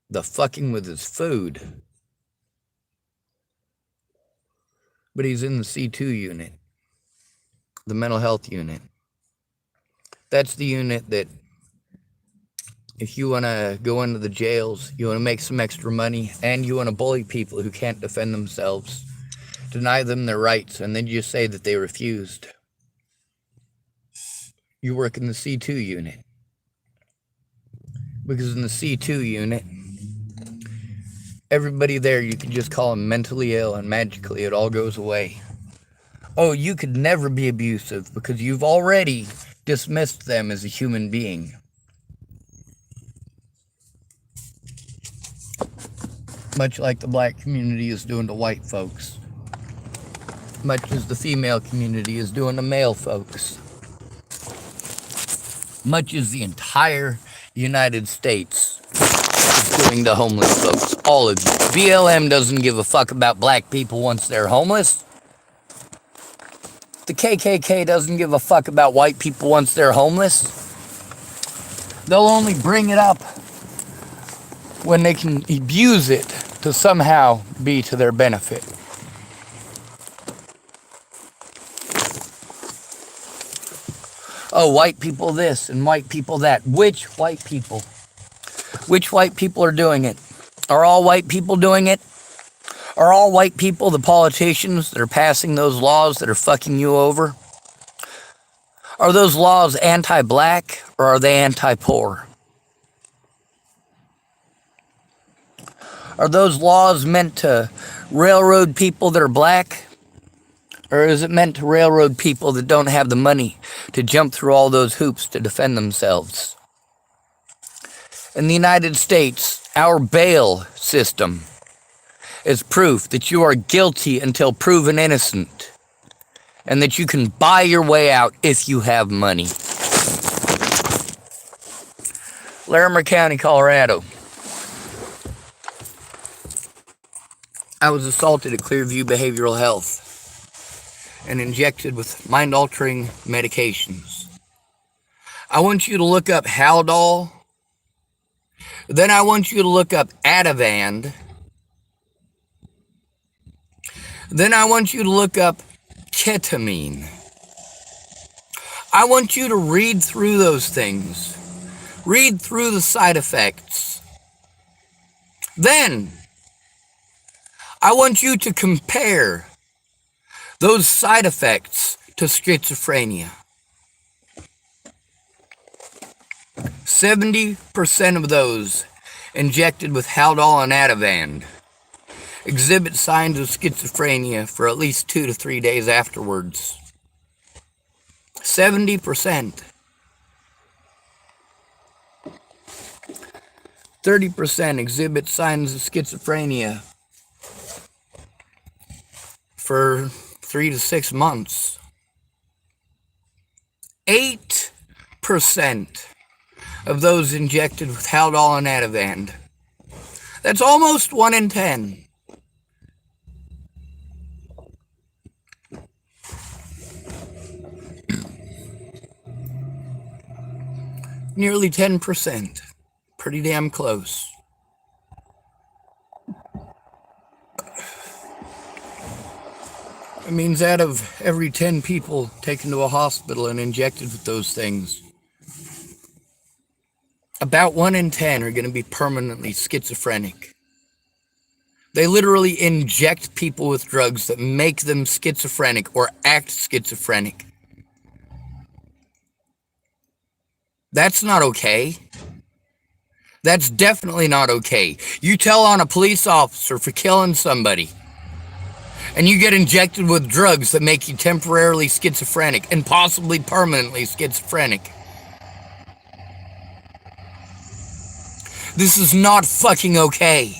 the fucking with his food. But he's in the C2 unit, the mental health unit. That's the unit that if you want to go into the jails, you want to make some extra money, and you want to bully people who can't defend themselves, deny them their rights, and then just say that they refused. You work in the C2 unit. Because in the C2 unit, everybody there, you can just call them mentally ill, and magically it all goes away. Oh, you could never be abusive because you've already dismissed them as a human being. Much like the black community is doing to white folks. Much as the female community is doing to male folks. Much as the entire United States is doing to homeless folks. All of you. BLM doesn't give a fuck about black people once they're homeless. The KKK doesn't give a fuck about white people once they're homeless. They'll only bring it up when they can abuse it to somehow be to their benefit. Oh, white people this and white people that. Which white people? Which white people are doing it? Are all white people doing it? Are all white people the politicians that are passing those laws that are fucking you over? Are those laws anti-black or are they anti-poor? Are those laws meant to railroad people that are black? Or is it meant to railroad people that don't have the money to jump through all those hoops to defend themselves? In the United States, our bail system is proof that you are guilty until proven innocent, and that you can buy your way out if you have money. Larimer County, Colorado. I was assaulted at Clearview Behavioral Health and injected with mind-altering medications. I want you to look up Haldol. Then I want you to look up Ativan. Then I want you to look up ketamine. I want you to read through those things. Read through the side effects. Then I want you to compare those side effects to schizophrenia. 70% of those injected with Haldol and Ativan exhibit signs of schizophrenia for at least 2 to 3 days afterwards. 70%. 30% exhibit signs of schizophrenia for 3 to 6 months. 8% of those injected with Haldol and Ativan. That's almost 1 in 10. Nearly 10%. Pretty damn close. It means out of every 10 people taken to a hospital and injected with those things, about 1 in 10 are going to be permanently schizophrenic. They literally inject people with drugs that make them schizophrenic or act schizophrenic. That's not okay. That's definitely not okay. You tell on a police officer for killing somebody, and you get injected with drugs that make you temporarily schizophrenic and possibly permanently schizophrenic. This is not fucking okay.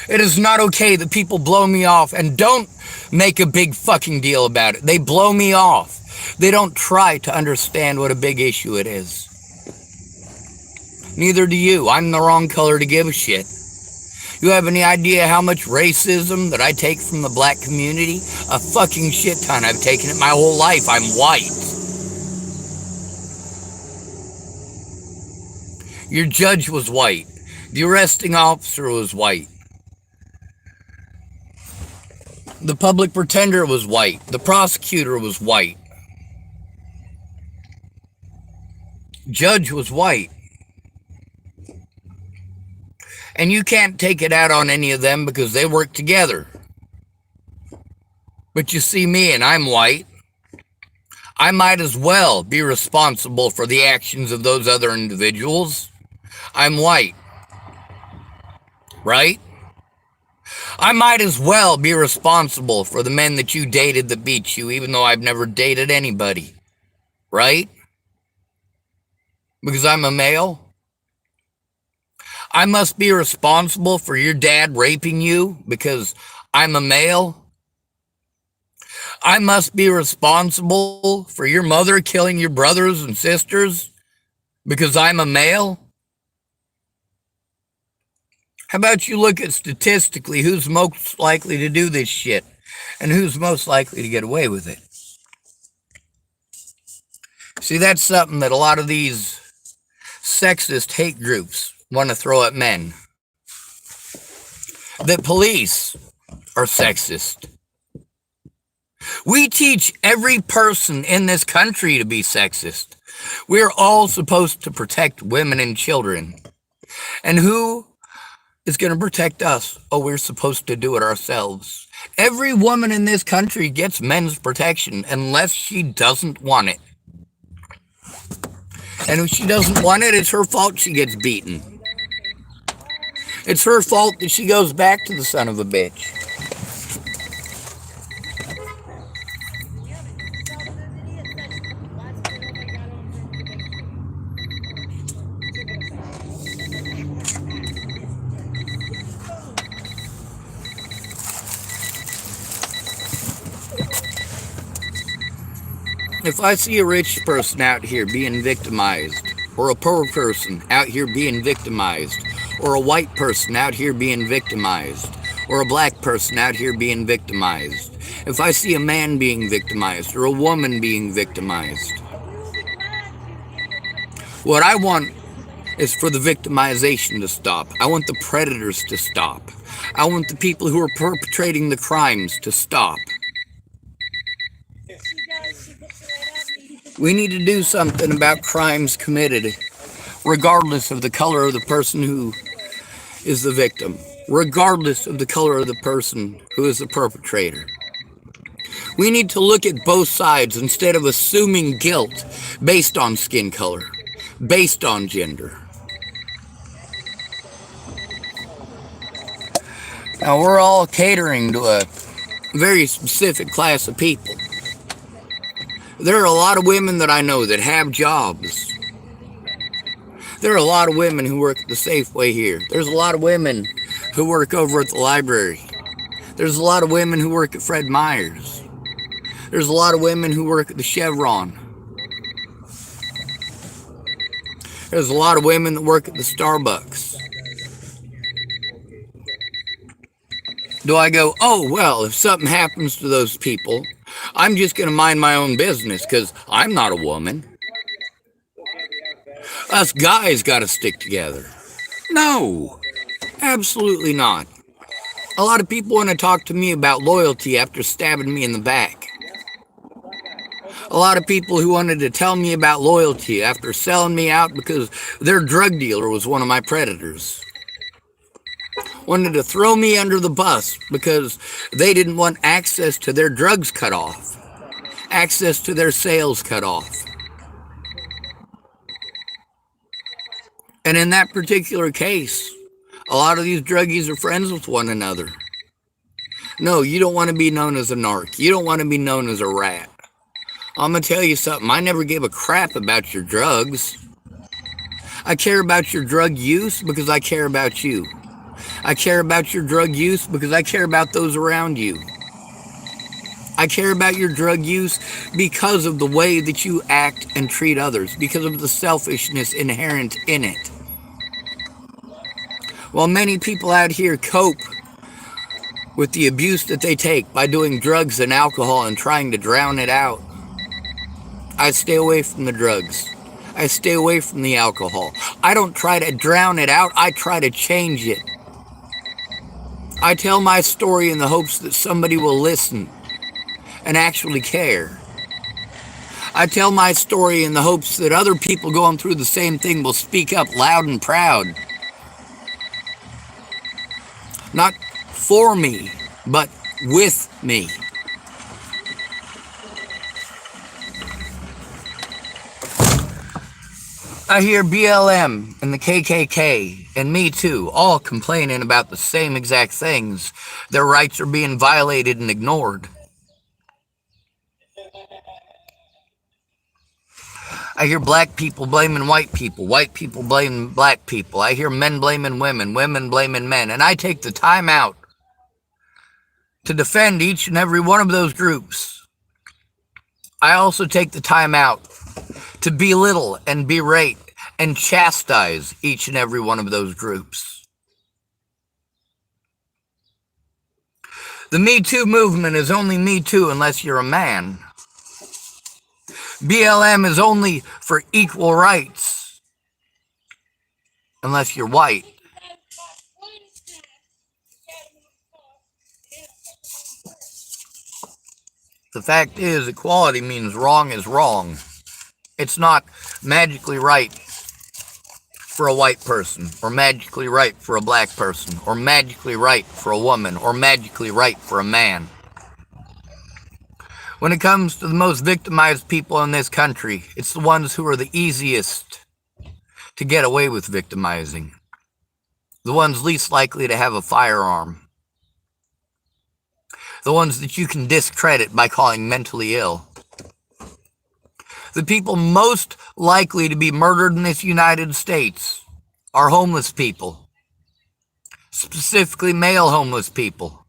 It is not okay that people blow me off and don't make a big fucking deal about it. They blow me off. They don't try to understand what a big issue it is. Neither do you. I'm the wrong color to give a shit. You have any idea how much racism that I take from the black community? A fucking shit ton. I've taken it my whole life. I'm white. Your judge was white. The arresting officer was white. The public pretender was white. The prosecutor was white. Judge was white. And you can't take it out on any of them because they work together. But you see me and I'm white. I might as well be responsible for the actions of those other individuals. I'm white. Right? I might as well be responsible for the men that you dated that beat you, even though I've never dated anybody. Right? Because I'm a male. I must be responsible for your dad raping you because I'm a male. I must be responsible for your mother killing your brothers and sisters because I'm a male. How about you look at statistically who's most likely to do this shit and who's most likely to get away with it? See, that's something that a lot of these sexist hate groups want to throw at men. that police are sexist. We teach every person in this country to be sexist. We're all supposed to protect women and children. And who is going to protect us? Oh, we're supposed to do it ourselves. Every woman in this country gets men's protection unless she doesn't want it. And if she doesn't want it, it's her fault she gets beaten. It's her fault that she goes back to the son of a bitch. If I see a rich person out here being victimized, or a poor person out here being victimized, or a white person out here being victimized, or a black person out here being victimized, if I see a man being victimized, or a woman being victimized, what I want is for the victimization to stop. I want the predators to stop. I want the people who are perpetrating the crimes to stop. We need to do something about crimes committed, regardless of the color of the person who is the victim, regardless of the color of the person who is the perpetrator. We need to look at both sides instead of assuming guilt based on skin color, based on gender. Now, we're all catering to a very specific class of people. There are a lot of women that I know that have jobs. There are a lot of women who work at the Safeway here. There's a lot of women who work over at the library. There's a lot of women who work at Fred Meyer's. There's a lot of women who work at the Chevron. There's a lot of women that work at the Starbucks. Do I go, oh, well, if something happens to those people, I'm just going to mind my own business because I'm not a woman? Us guys got to stick together. No, absolutely not. A lot of people want to talk to me about loyalty after stabbing me in the back. A lot of people who wanted to tell me about loyalty after selling me out because their drug dealer was one of my predators. Wanted to throw me under the bus because they didn't want access to their drugs cut off, access to their sales cut off. And in that particular case, a lot of these druggies are friends with one another. No, you don't want to be known as a narc. You don't want to be known as a rat. I'm going to tell you something. I never gave a crap about your drugs. I care about your drug use because I care about you. I care about your drug use because I care about those around you. I care about your drug use because of the way that you act and treat others, because of the selfishness inherent in it. While many people out here cope with the abuse that they take by doing drugs and alcohol and trying to drown it out, I stay away from the drugs. I stay away from the alcohol. I don't try to drown it out. I try to change it. I tell my story in the hopes that somebody will listen and actually care. I tell my story in the hopes that other people going through the same thing will speak up loud and proud. Not for me, but with me. I hear BLM and the KKK and Me Too all complaining about the same exact things. Their rights are being violated and ignored. I hear black people blaming white people blaming black people. I hear men blaming women blaming men. And I take the time out to defend each and every one of those groups. I also take the time out to belittle and berate and chastise each and every one of those groups. The Me Too movement is only Me Too unless you're a man. BLM is only for equal rights unless you're white. The fact is, equality means wrong is wrong. It's not magically right for a white person, or magically right for a black person, or magically right for a woman, or magically right for a man. When it comes to the most victimized people in this country, it's the ones who are the easiest to get away with victimizing. The ones least likely to have a firearm. The ones that you can discredit by calling mentally ill. The people most likely to be murdered in this United States are homeless people. Specifically male homeless people.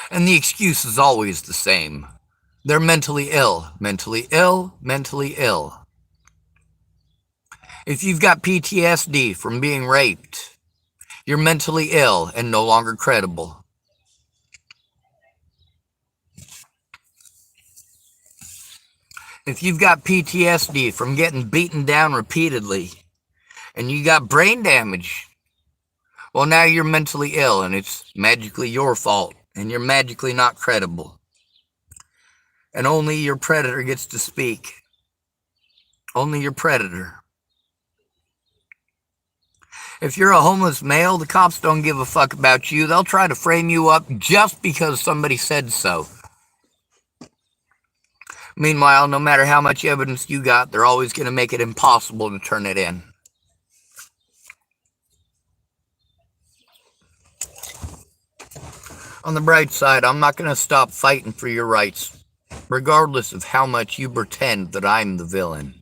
And the excuse is always the same. They're mentally ill, mentally ill, mentally ill. If you've got PTSD from being raped, you're mentally ill and no longer credible. If you've got PTSD from getting beaten down repeatedly and you got brain damage, well, now you're mentally ill and it's magically your fault and you're magically not credible. And only your predator gets to speak. Only your predator. If you're a homeless male, the cops don't give a fuck about you. They'll try to frame you up just because somebody said so. Meanwhile, no matter how much evidence you got, they're always going to make it impossible to turn it in. On the bright side, I'm not going to stop fighting for your rights, regardless of how much you pretend that I'm the villain.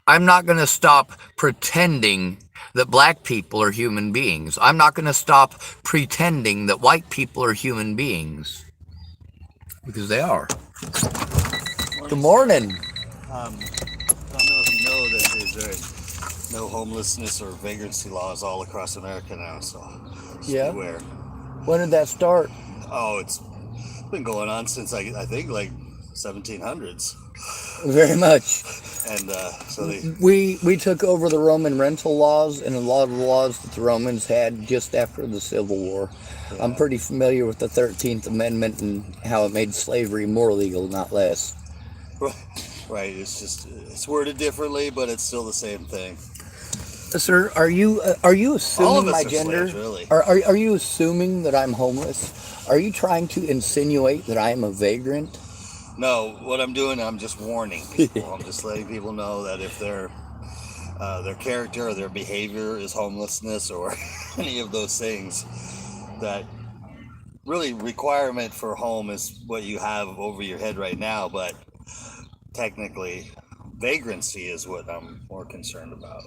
I'm not going to stop pretending that black people are human beings. I'm not going to stop pretending that white people are human beings. Because they are. Good morning. I don't know if you know that there's no homelessness or vagrancy laws all across America now, so just Yeah. beware. When did that start? Oh, it's been going on since I think like 1700s, Very much. and so they We took over the Roman rental laws and a lot of the laws that the Romans had just after the Civil War. I'm pretty familiar with the 13th Amendment and how it made slavery more legal, not less. right. It's worded differently, but it's still the same thing. Sir, are you All of assuming us my are gender? slaves, really. Are you assuming that I'm homeless? Are you trying to insinuate that I am a vagrant? No, what I'm doing, I'm just warning people. I'm just letting people know that if their character or their behavior is homelessness or any of those things, that really requirement for home is what you have over your head right now, but technically vagrancy is what I'm more concerned about.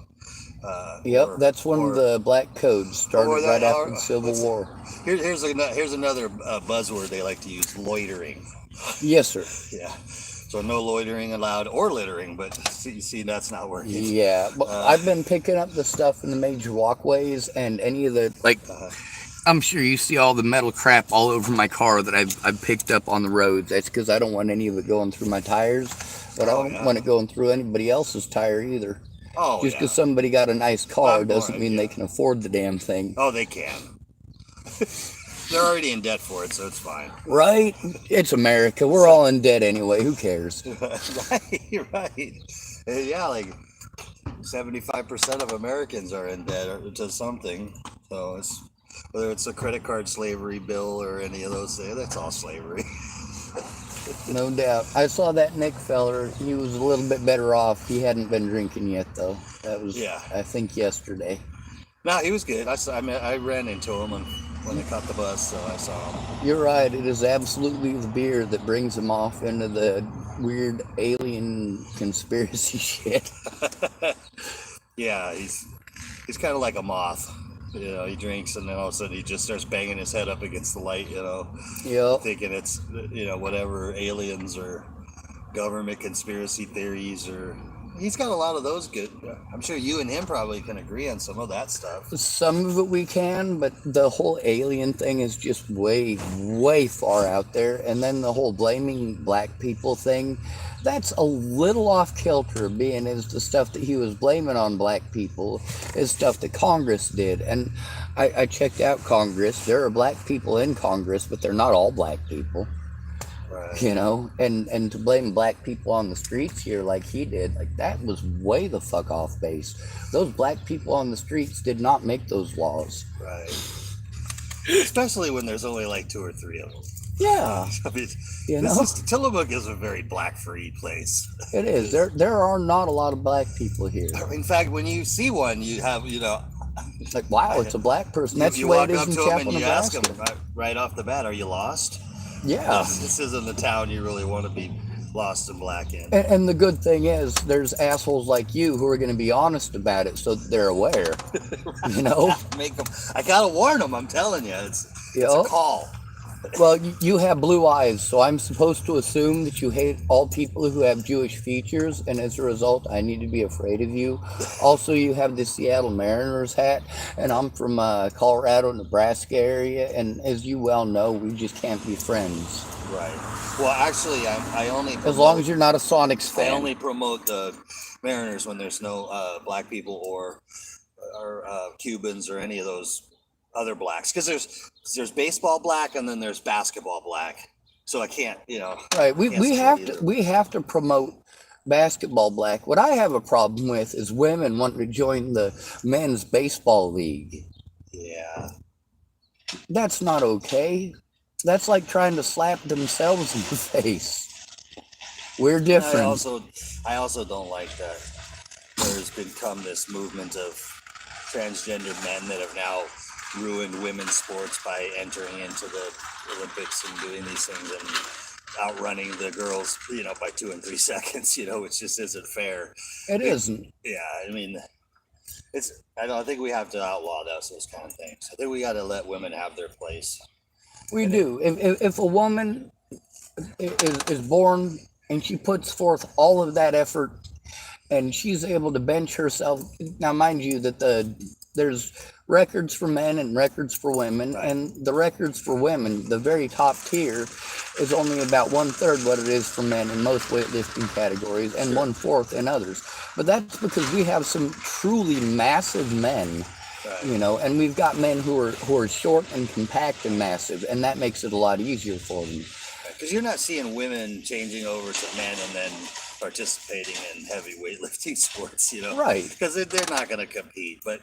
Yep, that's one of the black codes started or that- right after or- the Civil what's- War. Here's another buzzword they like to use: loitering. Yes, sir. Yeah. So no loitering allowed or littering, but see that's not working. Yeah, but I've been picking up the stuff in the major walkways and any of the, like, I'm sure you see all the metal crap all over my car that I've picked up on the roads. That's because I don't want any of it going through my tires, but I don't want it going through anybody else's tire either. Oh, Just yeah. because somebody got a nice car I'm doesn't boring, mean they yeah. can afford the damn thing. Oh, they can. They're already in debt for it, so it's fine. Right? It's America. We're all in debt anyway. Who cares? right. Yeah, like 75% of Americans are in debt to something. So it's whether it's a credit card slavery bill or any of those things, that's all slavery. No doubt. I saw that Nick feller. He was a little bit better off. He hadn't been drinking yet, though. That was, I think, yesterday. No, he was good. I ran into him when they caught the bus, so I saw him. You're right. It is absolutely the beer that brings him off into the weird alien conspiracy shit. Yeah, he's kind of like a moth. You know, he drinks and then all of a sudden he just starts banging his head up against the light, you know, Yep. thinking it's, you know, whatever, aliens or government conspiracy theories, or he's got a lot of those good. I'm sure you and him probably can agree on some of that stuff. Some of it we can, but the whole alien thing is just way, way far out there. And then the whole blaming black people thing, that's a little off kilter, being as the stuff that he was blaming on black people is stuff that Congress did. And I checked out Congress. There are black people in Congress, but they're not all black people. Right. You know, and to blame black people on the streets here like he did, like that was way the fuck off base. Those black people on the streets did not make those laws. Right. Especially when there's only like 2 or 3 of them. Yeah, I mean, you know, Tillamook is a very black free place. it is. There are not a lot of black people here. In fact, when you see one, you have, Like, wow, it's a black person. That's you the way walk it is up in to them Chapel, and you ask Nebraska. them right off the bat, are you lost? Yeah. This isn't the town you really want to be lost and black in. And the good thing is, there's assholes like you who are going to be honest about it, so that they're aware. You know. Make them. I gotta warn them. I'm telling you, it's Yep. a call. Well, you have blue eyes, so I'm supposed to assume that you hate all people who have Jewish features, and as a result, I need to be afraid of you. Also, you have the Seattle Mariners hat, and I'm from Colorado, Nebraska area, and as you well know, we just can't be friends. Right. Well, actually, I only As long as you're not a Sonics I fan. only promote the Mariners when there's no black people or Cubans or any of those other blacks, because there's baseball black and then there's basketball black. So I can't, Right. can't We support have to either. we have to promote basketball black. What I have a problem with is women wanting to join the men's baseball league. Yeah. That's not okay. That's like trying to slap themselves in the face. We're different. I also don't like that there's become this movement of transgender men that have now ruined women's sports by entering into the Olympics and doing these things and outrunning the girls, by 2 and 3 seconds, which just isn't fair. It isn't. Yeah, I mean, I think we have to outlaw those kind of things. I think we got to let women have their place. We do. If a woman is born and she puts forth all of that effort and she's able to bench herself, now mind you that there's records for men and records for women, Right. and the records for women, the very top tier, is only about 1/3 what it is for men in most weightlifting categories and 1/4 in others. But that's because we have some truly massive men. Right. And we've got men who are short and compact and massive, and that makes it a lot easier for them. Because you're not seeing women changing over to men and then participating in heavy weightlifting sports, Right. Because they're not going to compete. But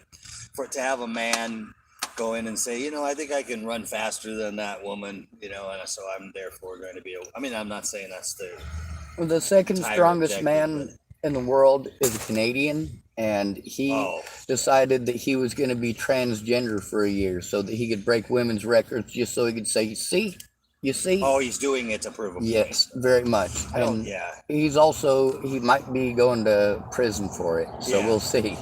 to have a man go in and say, I think I can run faster than that woman, and so I'm therefore going to be. I'm not saying that's The second entire strongest objective, man in the world is a Canadian, and he decided that he was going to be transgender for a year so that he could break women's records just so he could say, see, you see? Oh, he's doing it to prove a point. Yes, very much. And Yeah. he might be going to prison for it, so Yeah. we'll see.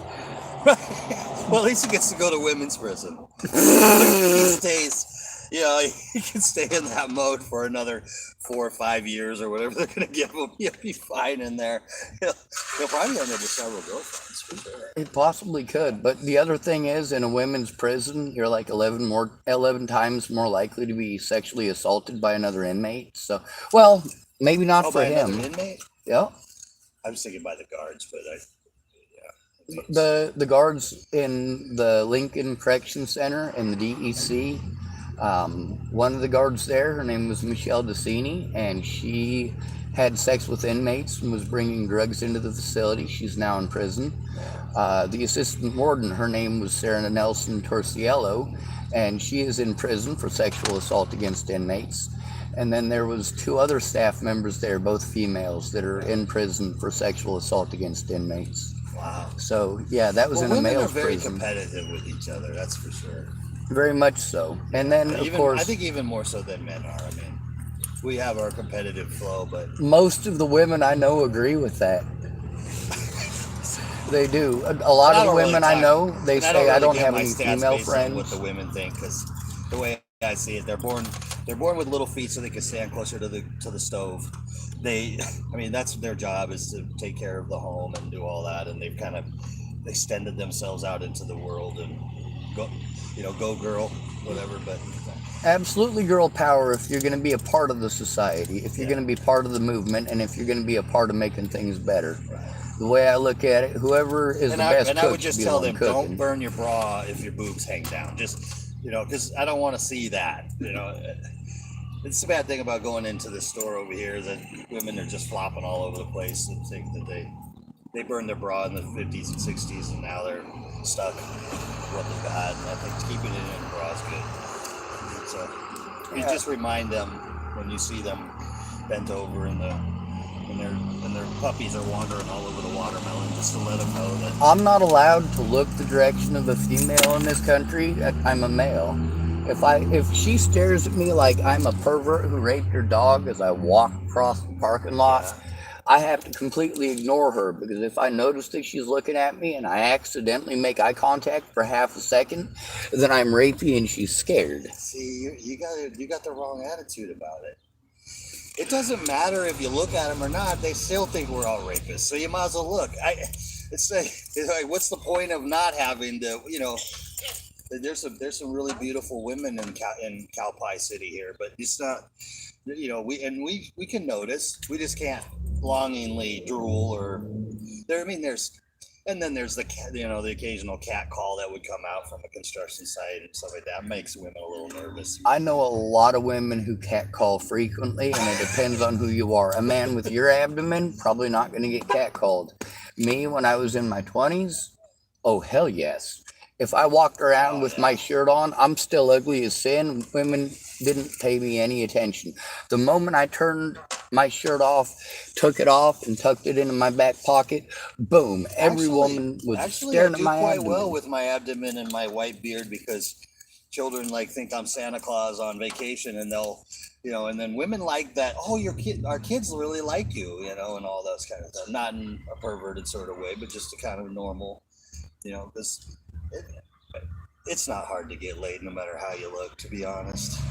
Well, at least he gets to go to women's prison. He stays, he can stay in that mode for another 4 or 5 years or whatever they're going to give him. He'll be fine in there. He'll probably end up with several girlfriends for sure. It possibly could, but the other thing is, in a women's prison, you're like 11 times more likely to be sexually assaulted by another inmate. So, well, maybe not for by him. another inmate? Yeah. I was thinking by the guards, but The guards in the Lincoln Correction Center and the DEC, one of the guards there, her name was Michelle Decini, and she had sex with inmates and was bringing drugs into the facility. She's now in prison. The assistant warden, her name was Sarah Nelson Torciello, and she is in prison for sexual assault against inmates. And then there was 2 other staff members there, both females, that are in prison for sexual assault against inmates. wow. So yeah, that was in a Women are male's very prison. competitive with each other, that's for sure. Very much so. And then of course, I think even more so than men are. I mean, we have our competitive flow, but most of the women I know agree with that. They do. A lot of the women I know, they say I don't have any female friends. What the women think, because the way I see it, they're born with little feet so they can stand closer to the stove. That's their job, is to take care of the home and do all that, and they've kind of extended themselves out into the world and go girl, whatever. But Absolutely girl power if you're going to be a part of the society, if you're going to be part of the movement, and if you're going to be a part of making things better. The way I look at it, whoever is the best cook I would just should be tell the one them, don't cooking. burn your bra if your boobs hang down. Just, because I don't want to see that. It's the bad thing about going into the store over here that women are just flopping all over the place and think that they burned their bra in the 50s and 60s and now they're stuck with what they've got. And I think keeping it in the bra is good. So you just remind them when you see them bent over and their puppies are wandering all over the watermelon, just to let them know that I'm not allowed to look the direction of a female in this country. I'm a male. If she stares at me like I'm a pervert who raped her dog as I walk across the parking lot, I have to completely ignore her, because if I notice that she's looking at me and I accidentally make eye contact for half a second, then I'm rapey and she's scared. see you got the wrong attitude about it. It doesn't matter if you look at them or not; they still think we're all rapists. So you might as well look. It's like what's the point of not having to? There's some really beautiful women in Cow Pie City here, but it's not. We can notice. We just can't longingly drool or there. I mean, there's the occasional cat call that would come out from a construction site and stuff like that. Makes women a little nervous. I know a lot of women who catcall frequently, and it depends on who you are. A man with your abdomen, probably not going to get catcalled. Me, when I was in my 20s, oh, hell yes. If I walked around with my shirt on, I'm still ugly as sin. Women didn't pay me any attention. The moment I turned my shirt off, took it off, and tucked it into my back pocket, boom, every woman was staring at my abdomen. I do quite well with my abdomen and my white beard because children think I'm Santa Claus on vacation, and they'll, and then women like that. Oh, our kids really like you, and all those kind of stuff. Not in a perverted sort of way, but just a kind of normal, this. It's not hard to get laid no matter how you look, to be honest.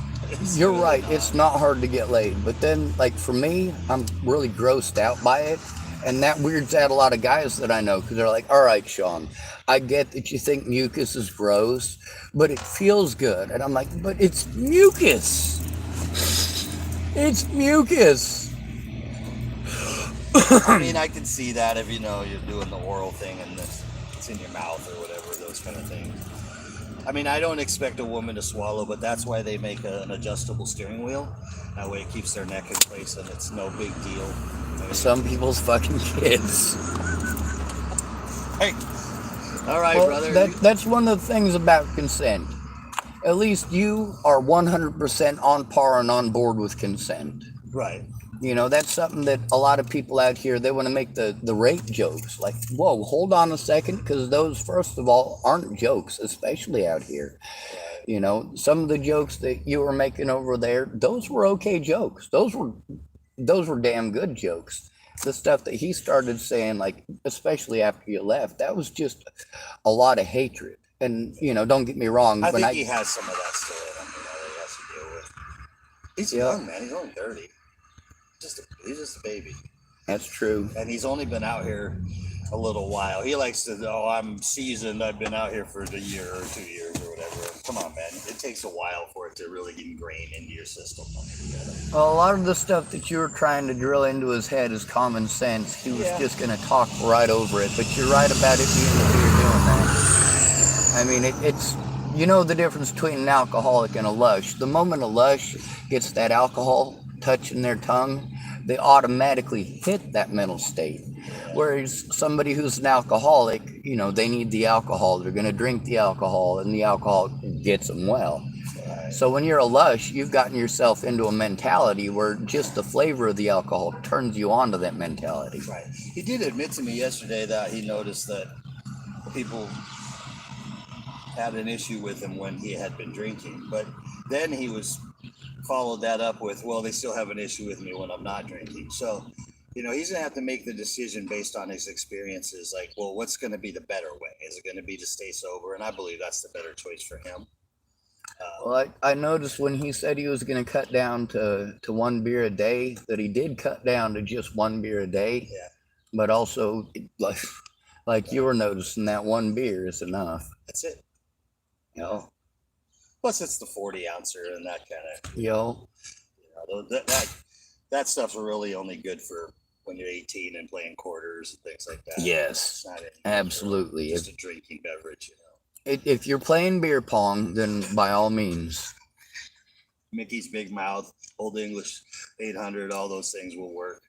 You're right, it's not hard to get laid. But then, for me, I'm really grossed out by it. And that weirds out a lot of guys that I know, because they're like, all right, Sean, I get that you think mucus is gross, but it feels good. And I'm like, but it's mucus. It's mucus. I mean, I can see that if you're doing the oral thing and it's in your mouth or whatever, those kind of things. I mean, I don't expect a woman to swallow, but that's why they make an adjustable steering wheel. That way it keeps their neck in place and it's no big deal. Some people's fucking kids. Hey, all right, brother. That's one of the things about consent. At least you are 100% on par and on board with consent. Right. That's something that a lot of people out here, they want to make the rape jokes. Like, whoa, hold on a second, because those, first of all, aren't jokes, especially out here. Some of the jokes that you were making over there, those were okay jokes. Those were damn good jokes. The stuff that he started saying, especially after you left, that was just a lot of hatred. And, don't get me wrong. I think he has some of that still in him, that he has to deal with. He's young, man. He's only 30. He's just a baby. That's true. And he's only been out here a little while. He likes to, I'm seasoned. I've been out here for a year or 2 years or whatever. Come on, man. It takes a while for it to really ingrain into your system. Well, a lot of the stuff that you were trying to drill into his head is common sense. He was just going to talk right over it. But you're right about it being the way you're doing that. I mean, it's the difference between an alcoholic and a lush. The moment a lush gets that alcohol touching their tongue, they automatically hit that mental state. Whereas somebody who's an alcoholic, they need the alcohol. They're going to drink the alcohol, and the alcohol gets them well. So when you're a lush, you've gotten yourself into a mentality where just the flavor of the alcohol turns you on to that mentality. Right. He did admit to me yesterday that he noticed that people had an issue with him when he had been drinking. But then he followed that up with, well, they still have an issue with me when I'm not drinking. So, he's going to have to make the decision based on his experiences. Like, well, what's going to be the better way? Is it going to be to stay sober? And I believe that's the better choice for him. Well, I noticed when he said he was going to cut down to 1 beer a day, that he did cut down to just 1 beer a day. Yeah. But also, like you were noticing, that 1 beer is enough. That's it. Plus, it's the 40 ouncer and that kind of. That stuff's really only good for when you're 18 and playing quarters and things like that. Yes, absolutely. Just a drinking beverage, If you're playing beer pong, then by all means. Mickey's Big Mouth, Old English 800, all those things will work.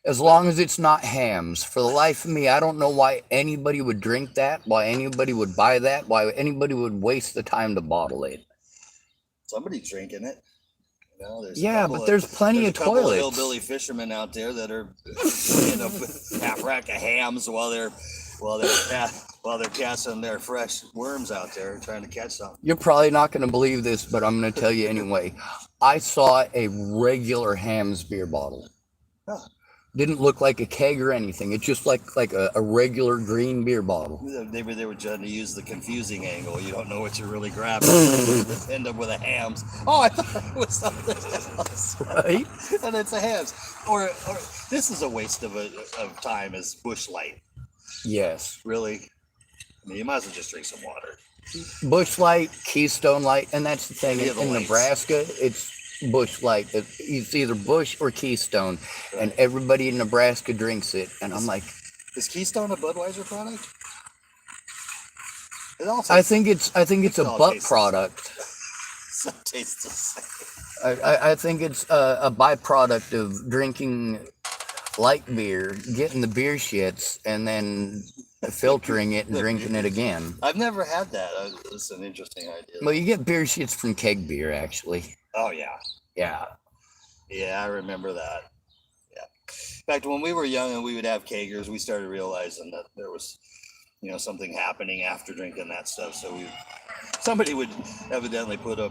As long as it's not hams. For the life of me, I don't know why anybody would drink that, why anybody would buy that, why anybody would waste the time to bottle it. Somebody's drinking it. You know, Yeah, but there's plenty of couple of toilets. hillbilly fishermen out there that are picking up half rack of hams while they're casting their fresh worms out there trying to catch something. You're probably not going to believe this, but I'm going to tell you anyway. I saw a regular Hams beer bottle. Huh. Didn't look like a keg or anything. It's just like a regular green beer bottle. Maybe they were trying to use the confusing angle. You don't know what you're really grabbing. End up with a hams. Oh, I thought it was something else. Right? And it's a hams. Or this is a waste of time as Bush Light. Yes. Really? I mean, you might as well just drink some water. Bush Light, Keystone Light, and that's the thing. Any of the In lights. Nebraska, it's Bush Light. It's either Bush or Keystone, and everybody in Nebraska drinks it. And I'm like, Is Keystone a Budweiser product? It I think it's a all butt tastes product. Some tastes the same. I think it's a byproduct of drinking light beer, getting the beer shits, and then filtering it and drinking it again. I've never had that. It's an interesting idea. Well, you get beer shits from keg beer, actually. Oh, yeah. Yeah. Yeah, I remember that. Yeah. In fact, when we were young and we would have kegers, we started realizing that there was, something happening after drinking that stuff. So somebody would evidently put a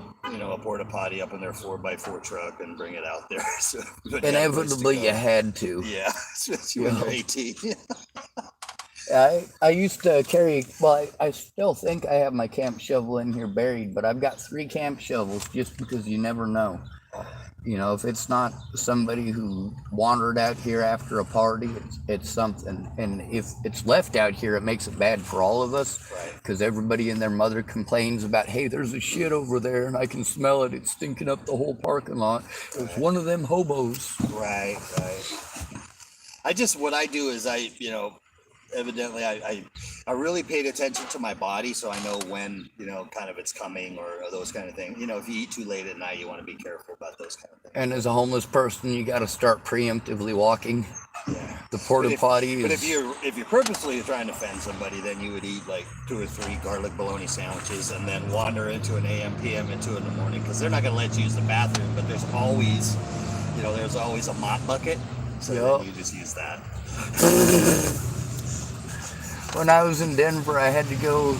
porta potty up in their 4x4 truck and bring it out there. So Inevitably, you had to. Yeah, especially when you're 18. I used to carry, well, I still think I have my camp shovel in here buried, but I've got 3 camp shovels just because you never know. If it's not somebody who wandered out here after a party, it's something. And if it's left out here, it makes it bad for all of us. Right. Because everybody and their mother complains about, hey, there's a shit over there and I can smell it. It's stinking up the whole parking lot. It's one of them hobos. Right. What I do is evidently I really paid attention to my body, so I know when kind of it's coming or those kind of things. If you eat too late at night, you want to be careful about those kind of things. And as a homeless person, you got to start preemptively walking. Yeah. The porta potty is. But if you're purposely trying to offend somebody, then you would eat like 2 or 3 garlic bologna sandwiches and then wander into an AM, PM, and 2 in the morning, because they're not going to let you use the bathroom. But there's always a mop bucket, so then you just use that. When I was in Denver, I had to go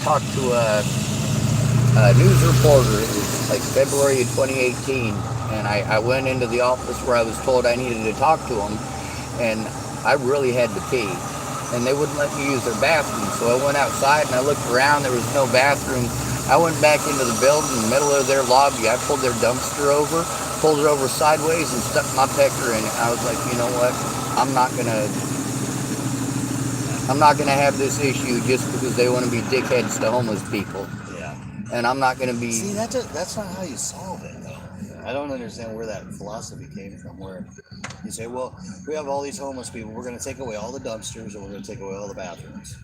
talk to a news reporter. It was like February of 2018, and I went into the office where I was told I needed to talk to him, and I really had to pee, and they wouldn't let me use their bathroom. So I went outside and I looked around. There was no bathroom. I went back into the building in the middle of their lobby. I pulled their dumpster over, pulled it over sideways, and stuck my pecker in it. I was like, you know what? I'm not gonna have this issue just because they want to be dickheads to homeless people. Yeah. And I'm not gonna be. See, that's not how you solve it, though. I don't understand where that philosophy came from, where you say, well, we have all these homeless people, we're going to take away all the dumpsters and we're going to take away all the bathrooms.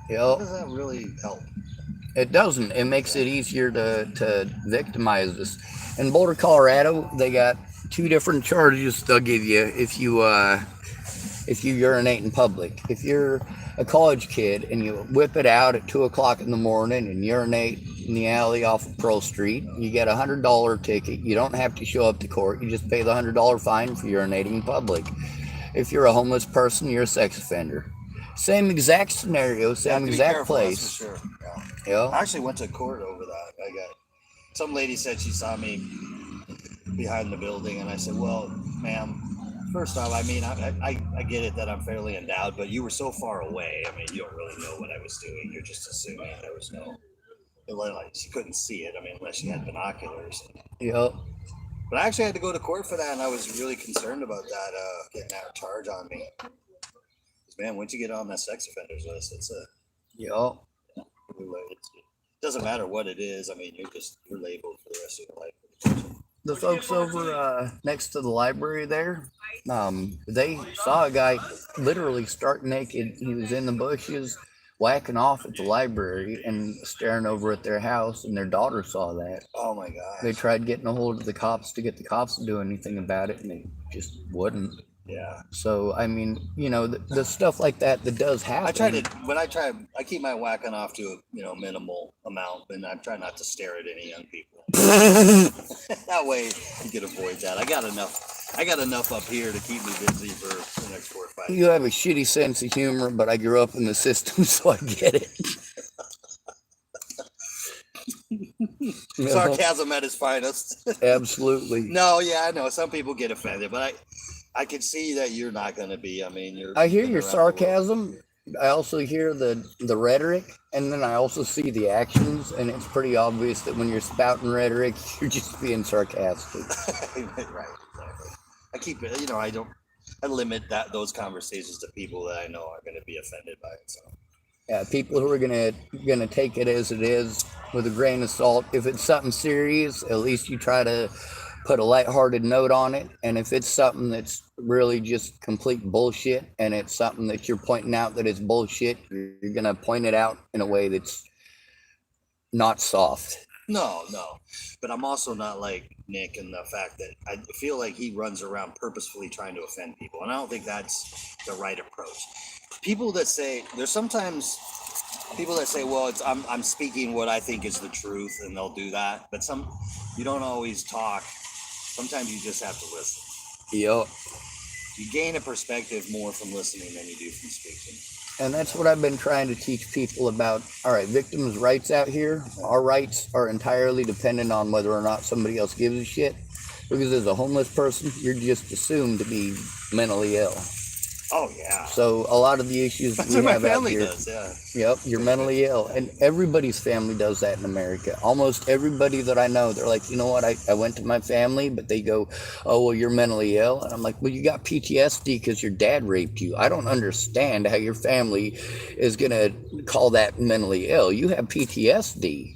How does that really help? It doesn't. It makes it easier to victimize us. In Boulder, Colorado, they got 2 different charges they'll give you if you urinate in public. If you're a college kid and you whip it out at 2 o'clock in the morning and urinate in the alley off of Pearl Street, you get a $100 ticket. You don't have to show up to court. You just pay the $100 fine for urinating in public. If you're a homeless person, you're a sex offender. Same exact scenario, same exact place. That's for sure. Yeah. I actually went to court over that. Some lady said she saw me behind the building, and I said, well, ma'am, first off, I mean, I get it that I'm fairly endowed, but you were so far away. I mean, you don't really know what I was doing. You're just assuming there was she couldn't see it. I mean, unless she had binoculars. Yep. But I actually had to go to court for that, and I was really concerned about that, getting that charge on me. Because, man, once you get on that sex offenders list, Yep. it doesn't matter what it is. I mean, you're labeled for the rest of your life. The folks over next to the library there, they saw a guy literally stark naked. He was in the bushes whacking off at the library and staring over at their house, and their daughter saw that. Oh my gosh. They tried getting a hold of the cops to get the cops to do anything about it, and they just wouldn't. Yeah. So, I mean, you know, the stuff like that does happen. I keep my whacking off to a minimal amount, and I try not to stare at any young people. That way you can avoid that. I got enough up here to keep me busy for the next 4 or 5 years. You have a shitty sense of humor, but I grew up in the system, so I get it. Sarcasm at its finest. Absolutely. No, yeah, I know. Some people get offended, but I can see that you're not going to be. I mean, I hear your sarcasm. I also hear the rhetoric, and then I also see the actions, and it's pretty obvious that when you're spouting rhetoric, you're just being sarcastic. Right, exactly. I keep it, I limit those conversations to people that I know are going to be offended by it. So. Yeah, people who are gonna take it as it is with a grain of salt. If it's something serious, at least you try to put a lighthearted note on it. And if it's something that's really just complete bullshit, and it's something that you're pointing out that it's bullshit, you're gonna point it out in a way that's not soft. No, but I'm also not like Nick in the fact that I feel like he runs around purposefully trying to offend people, and I don't think that's the right approach. There's sometimes people that say, well, I'm speaking what I think is the truth, and they'll do that, but you don't always talk. Sometimes you just have to listen. Yep. You gain a perspective more from listening than you do from speaking. And that's what I've been trying to teach people about. All right, victims' rights out here. Our rights are entirely dependent on whether or not somebody else gives a shit. Because as a homeless person, you're just assumed to be mentally ill. Oh, yeah. So a lot of the issues that's we what have my out family here. Does, yeah. Yep, you're mentally ill. And everybody's family does that in America. Almost everybody that I know, they're like, you know what, I went to my family, but they go, oh, well, you're mentally ill. And I'm like, well, you got PTSD because your dad raped you. I don't understand how your family is going to call that mentally ill. You have PTSD.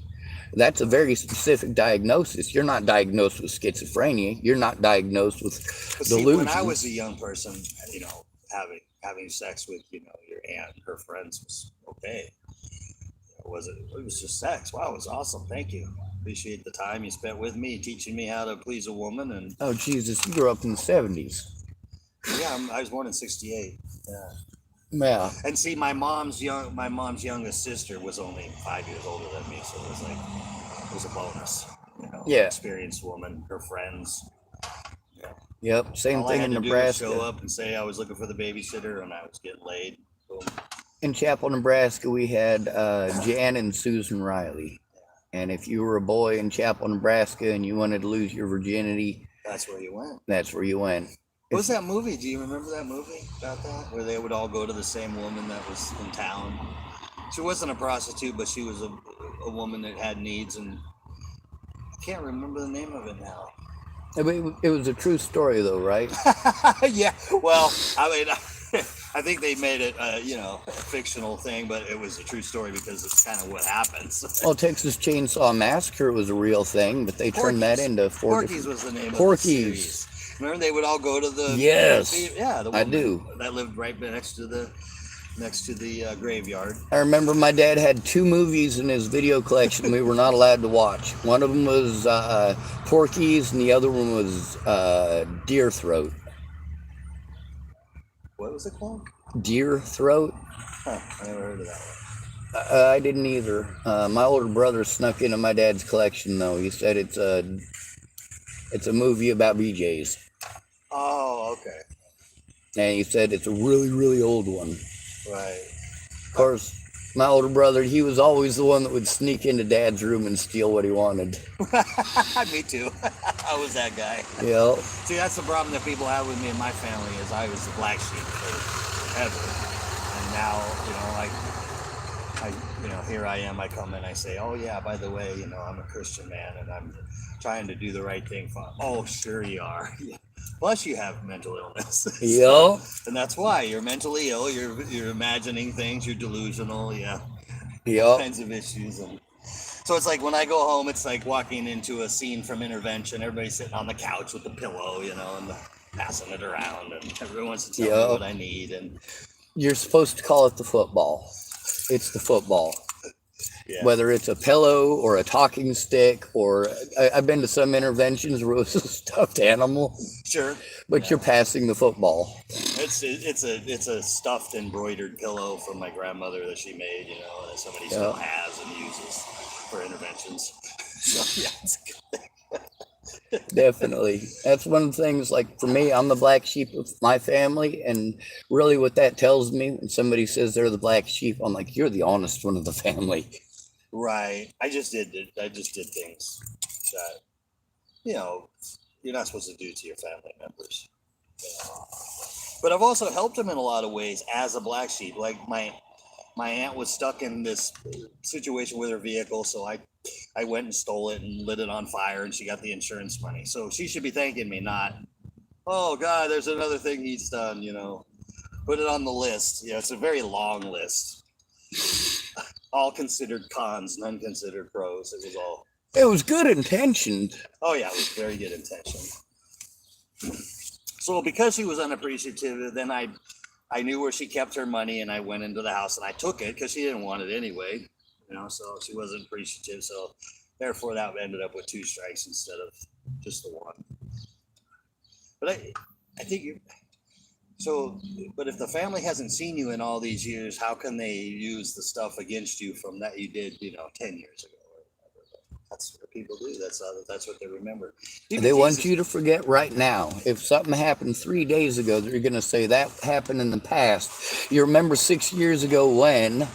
That's a very specific diagnosis. You're not diagnosed with schizophrenia. You're not diagnosed with delusion. When I was a young person, having sex with your aunt and her friends was okay. It was just sex. Wow, it was awesome. Thank you. Appreciate the time you spent with me, teaching me how to please a woman. And oh Jesus, you grew up in the 70s. Yeah, I was born in '68. Yeah. Yeah. And see, my mom's youngest sister was only 5 years older than me, so it was a bonus. Yeah. Experienced woman, her friends. Yep, same All thing I in had to Nebraska. do was show up and say I was looking for the babysitter and I was getting laid. Boom. In Chapel, Nebraska, we had Jan and Susan Riley. And if you were a boy in Chapel, Nebraska, and you wanted to lose your virginity, that's where you went. That's where you went. What was that movie? Do you remember that movie about that? Where they would all go to the same woman that was in town. She wasn't a prostitute, but she was a woman that had needs, and I can't remember the name of it now. It was a true story, though, right? Yeah. Well, I mean, I think they made it, a fictional thing, but it was a true story because it's kind of what happens. Well, Texas Chainsaw Massacre was a real thing, but they turned that into Porky's was the name of the series. Remember, they would all go to the... Yes. Yeah, the I do. That lived right next to the graveyard. I remember my dad had 2 movies in his video collection we were not allowed to watch. One of them was Porky's, and the other one was Deer Throat. What was it called? Deer Throat. Huh, I never heard of that one. I didn't either. My older brother snuck into my dad's collection, though. He said it's a movie about BJ's. Oh, okay. And he said it's a really, really old one. Right. Of course, my older brother, he was always the one that would sneak into Dad's room and steal what he wanted. Me too. I was that guy. Yeah. See, that's the problem that people have with me and my family is I was the black sheep forever. And now, here I am. I come and I say, oh yeah, by the way, I'm a Christian man and I'm trying to do the right thing. Oh, sure you are. Yeah. Plus, you have mental illness. Yeah. And that's why you're mentally ill. You're imagining things. You're delusional. Yeah. All kinds of issues. And so it's like when I go home, it's like walking into a scene from Intervention. Everybody's sitting on the couch with the pillow, and passing it around, and everyone wants to tell me what I need. And you're supposed to call it the football. it's the football. Yeah. Whether it's a pillow or a talking stick, or I've been to some interventions where it was a stuffed animal, Sure. but you're passing the football. It's a stuffed embroidered pillow from my grandmother that she made, you know, that somebody still has and uses for interventions. So yeah, it's a good thing. Definitely. That's one of the things, like for me, I'm the black sheep of my family. And really what that tells me when somebody says they're the black sheep, I'm like, you're the honest one of the family. Right. I just did things that, you know, you're not supposed to do to your family members. You know? But I've also helped them in a lot of ways as a black sheep. Like my aunt was stuck in this situation with her vehicle, so I went and stole it and lit it on fire, and she got the insurance money. So she should be thanking me, not, oh God, there's another thing he's done. You know, put it on the list. You know, it's a very long list. All considered cons, none considered pros. It was all. It was good intentioned. Oh yeah, it was very good intention. So because she was unappreciative, then I knew where she kept her money, and I went into the house and I took it because she didn't want it anyway. You know, so she wasn't appreciative. So therefore, that ended up with 2 strikes instead of just the 1. But I think you. So, but if the family hasn't seen you in all these years, how can they use the stuff against you from that you did, you know, 10 years ago? That's what people do. That's what they remember. Even They want Jesus- you to forget right now. If something happened 3 days ago, they're going to say that happened in the past. You remember 6 years ago when?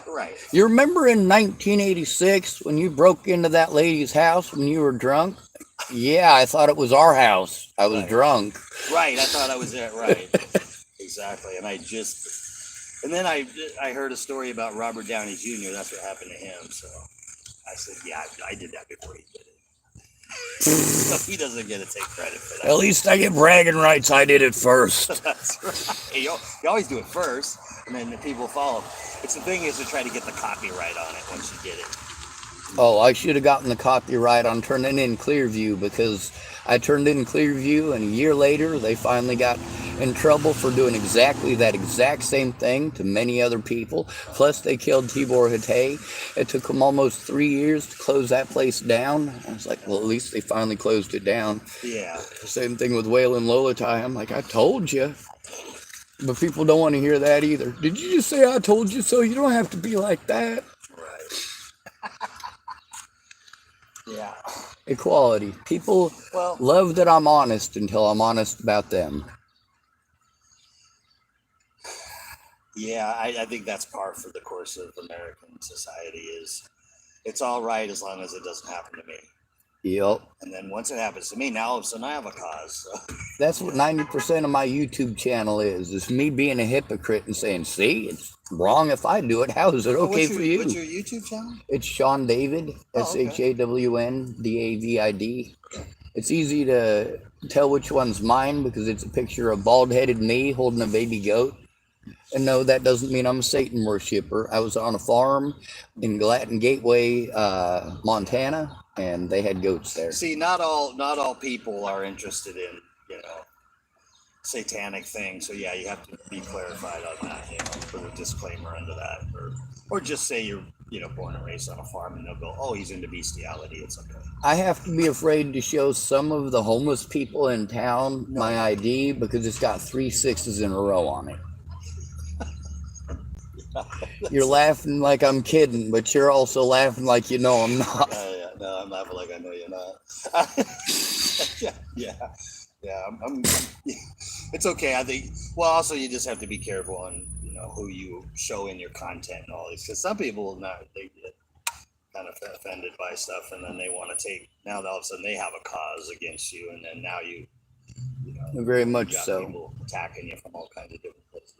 Right. You remember in 1986 when you broke into that lady's house when you were drunk? Yeah, I thought it was our house. I was drunk. Right. I thought I was there. Right. Exactly. And then I heard a story about Robert Downey Jr. That's what happened to him. So I said, yeah, I did that before he did it. So he doesn't get to take credit for that. At least I get bragging rights. I did it first. That's right. You always do it first, and then the people follow. It's the thing is to try to get the copyright on it once you get it. Oh, I should have gotten the copyright on turning in Clearview, because I turned in Clearview and a year later they finally got in trouble for doing exactly that exact same thing to many other people. Plus they killed Tibor Hatay. It took them almost 3 years to close that place down. I was like, well, at least they finally closed it down. Yeah. Same thing with Waylon Lolatai. I'm like, I told you. But people don't want to hear that either. Did you just say I told you so? You don't have to be like that. Right. Yeah. Equality. People love that I'm honest until I'm honest about them. Yeah, I think that's par for the course of American society. Is it's all right as long as it doesn't happen to me. Yep. And then once it happens to me, now all of a sudden I have a cause. So. That's what 90% of my YouTube channel is me being a hypocrite and saying, see, it's wrong if I do it. How is it okay for you? What's your YouTube channel? It's Shawn David, SHAWN DAVID. It's easy to tell which one's mine because it's a picture of bald-headed me holding a baby goat. And no, that doesn't mean I'm a Satan worshiper. I was on a farm in Gallatin Gateway, Montana, and they had goats there. See, not all people are interested in, satanic things. So yeah, you have to be clarified on that, put a disclaimer under that, or just say you're, born and raised on a farm, and they'll go, oh, he's into bestiality. It's okay. I have to be afraid to show some of the homeless people in town my ID because it's got 3 6s in a row on it. You're laughing like I'm kidding, but you're also laughing like you know I'm not. Yeah, no, I'm laughing like I know you're not. yeah. I'm it's okay. I think. Well, also you just have to be careful on who you show in your content and all this, because some people they get kind of offended by stuff, and then they want to take. Now all of a sudden they have a cause against you, and then now you very much got so. People attacking you from all kinds of different places.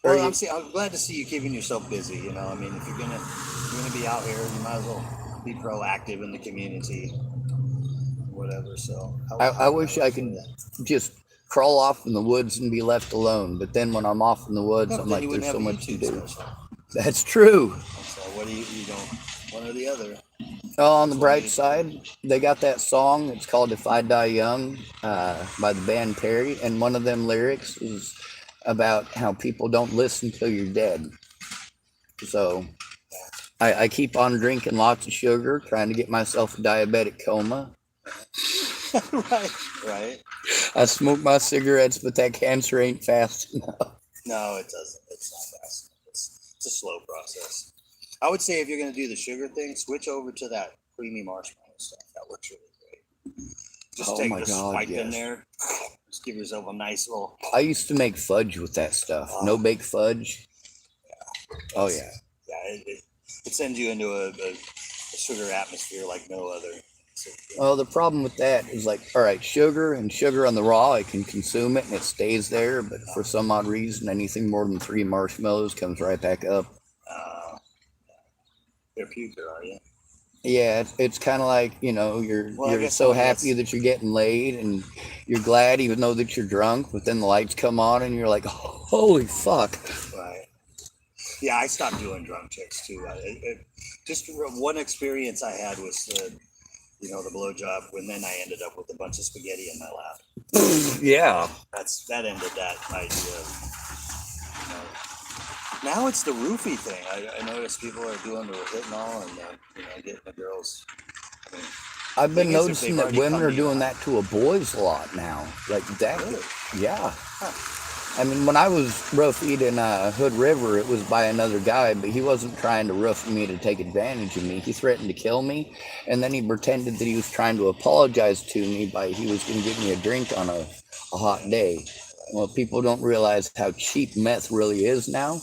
Well, I'm glad to see you keeping yourself busy. I mean, if you're gonna be out here, you might as well be proactive in the community, whatever. So I wish I could just crawl off in the woods and be left alone. But then when I'm off in the woods, I'm like, there's so much to do. That's true. So what do you don't one or the other? Oh, on the bright side, they got that song. It's called "If I Die Young" by the band Perry, and one of them lyrics is about how people don't listen till you're dead. So I keep on drinking lots of sugar, trying to get myself a diabetic coma. Right. I smoke my cigarettes, but that cancer ain't fast enough. No, it doesn't. It's not fast. It's a slow process. I would say if you're going to do the sugar thing, switch over to that creamy marshmallow stuff. That works really great. Just Oh take my the God, swipe in yes. there. Just give yourself a nice little. I used to make fudge with that stuff. No bake fudge. Oh yeah. Yeah, it sends you into a sugar atmosphere like no other. So, Well, the problem with that is like, all right, sugar and sugar on the raw, I can consume it and it stays there. But for some odd reason, anything more than 3 marshmallows comes right back up. you're a puker, are you? Yeah, it's kind of like, you know, Well, I you're guess so somebody happy gets- that you're getting laid and you're glad even though that you're drunk, but then the lights come on and you're like, holy fuck. Right. Yeah, I stopped doing drunk chicks too. Just one experience I had was the blowjob, when then I ended up with a bunch of spaghetti in my lap. Yeah. That ended that idea. Now it's the roofie thing. I notice people are doing the rehypnol and getting the girls. I mean, I've been thing is, if noticing they've that already women come are to you, doing that to a boys a lot now. Like that. Really? Yeah. I mean, when I was roofied in Hood River, it was by another guy, but he wasn't trying to roof me to take advantage of me. He threatened to kill me, and then he pretended that he was trying to apologize to me by he was going to give me a drink on a hot day. Well, people don't realize how cheap meth really is now.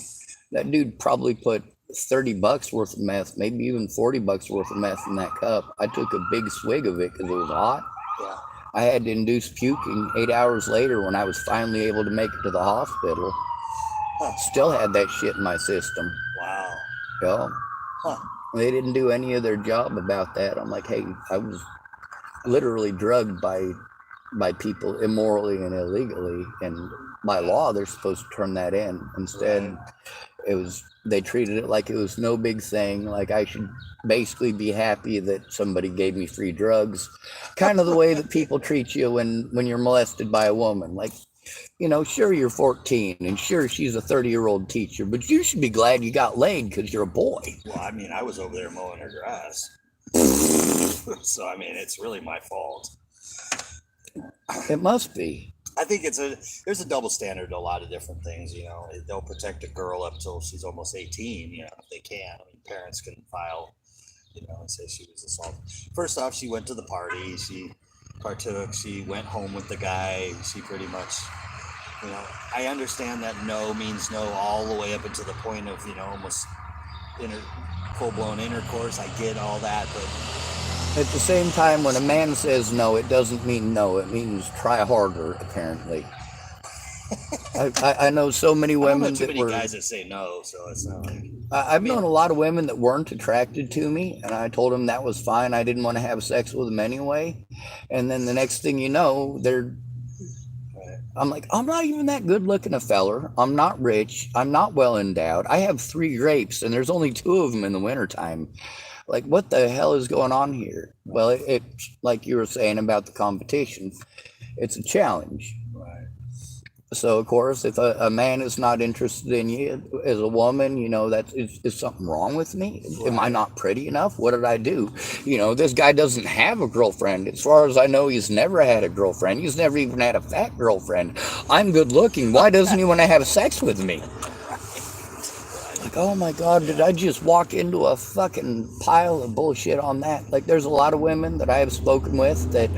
That dude probably put $30 worth of meth, maybe even $40 worth of meth in that cup. I took a big swig of it because it was hot. Yeah. I had to induce puking 8 hours later when I was finally able to make it to the hospital. Still had that shit in my system. Wow. Yeah. Huh. They didn't do any of their job about that. I'm like, hey, I was literally drugged by people immorally and illegally, and by law they're supposed to turn that in. Instead, they treated it like it was no big thing, like I should basically be happy that somebody gave me free drugs, kind of the way that people treat you when you're molested by a woman. Like, sure, you're 14 and sure she's a 30-year-old teacher, but you should be glad you got laid because you're a boy. Well, I mean, I was over there mowing her grass. So, I mean, it's really my fault. It must be. I think there's a double standard to a lot of different things. They'll protect a girl up till she's almost 18. If they can. I mean, parents can file, and say she was assaulted. First off, she went to the party. She partook. She went home with the guy. She pretty much, I understand that no means no all the way up until the point of, almost full-blown intercourse. I get all that, but At the same time, when a man says no, it doesn't mean no. It means try harder, apparently. I know so many I don't women know too that many were... guys that say no, so it's not like... I've known a lot of women that weren't attracted to me, and I told them that was fine. I didn't want to have sex with them anyway. And then the next thing you know, I'm like, I'm not even that good looking a feller. I'm not rich. I'm not well endowed. I have 3 grapes, and there's only 2 of them in the wintertime. Like, what the hell is going on here? Well, it's like you were saying about the competition. It's a challenge. Right. So, of course, if a man is not interested in you as a woman, is something wrong with me? Am I not pretty enough? What did I do? This guy doesn't have a girlfriend. As far as I know, he's never had a girlfriend. He's never even had a fat girlfriend. I'm good looking. Why doesn't he want to have sex with me? Like, oh my God, did I just walk into a fucking pile of bullshit on that? Like, there's a lot of women that I have spoken with that,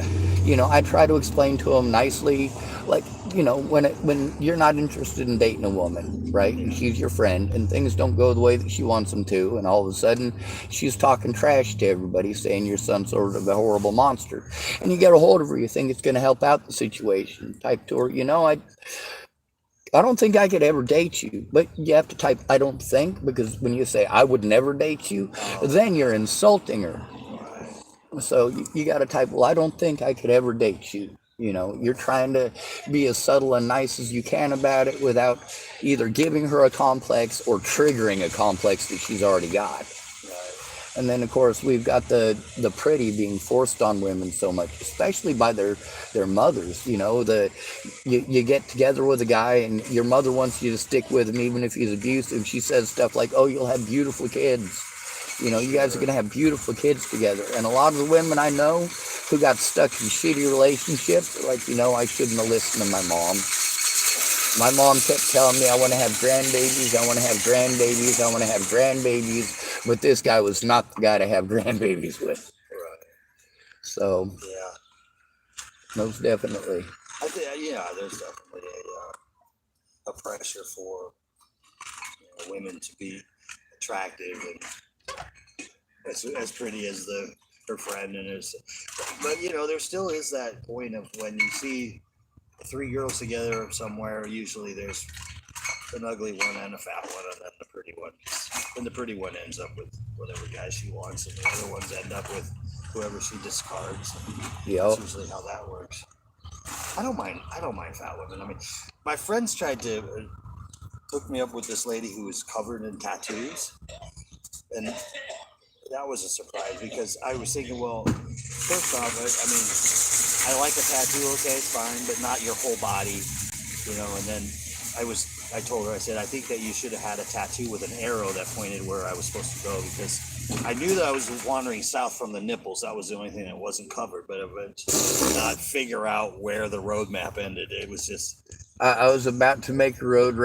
I try to explain to them nicely, like, when you're not interested in dating a woman, right? And she's your friend and things don't go the way that she wants them to. And all of a sudden she's talking trash to everybody saying you're some sort of a horrible monster. And you get a hold of her, you think it's going to help out the situation. Type to her, I don't think I could ever date you, but you have to type, I don't think, because when you say, I would never date you, then you're insulting her. So you got to type, well, I don't think I could ever date you. You're trying to be as subtle and nice as you can about it without either giving her a complex or triggering a complex that she's already got. And then of course we've got the pretty being forced on women so much, especially by their mothers. You get together with a guy and your mother wants you to stick with him even if he's abusive. She says stuff like, "Oh, you'll have beautiful kids. You guys are gonna have beautiful kids together." And a lot of the women I know who got stuck in shitty relationships are like, I shouldn't have listened to my mom. My mom kept telling me I want to have grandbabies, I want to have grandbabies, I want to have grandbabies, but this guy was not the guy to have grandbabies with. Right. So, Yeah. most definitely. I think, yeah, there's definitely a pressure for women to be attractive and as pretty as her friend but there still is that point of when you see three girls together somewhere, usually there's an ugly one and a fat one and then the pretty one, and the pretty one ends up with whatever guy she wants and the other ones end up with whoever she discards. Yep. That's usually how that works. I don't mind fat women. I mean, my friends tried to hook me up with this lady who was covered in tattoos, and that was a surprise because I was thinking, well, first off, I mean, I like a tattoo, okay, it's fine, but not your whole body, and then I told her, I said, I think that you should have had a tattoo with an arrow that pointed where I was supposed to go, because I knew that I was wandering south from the nipples. That was the only thing that wasn't covered, but I did not figure out where the road map ended. It was just... I was about to make a road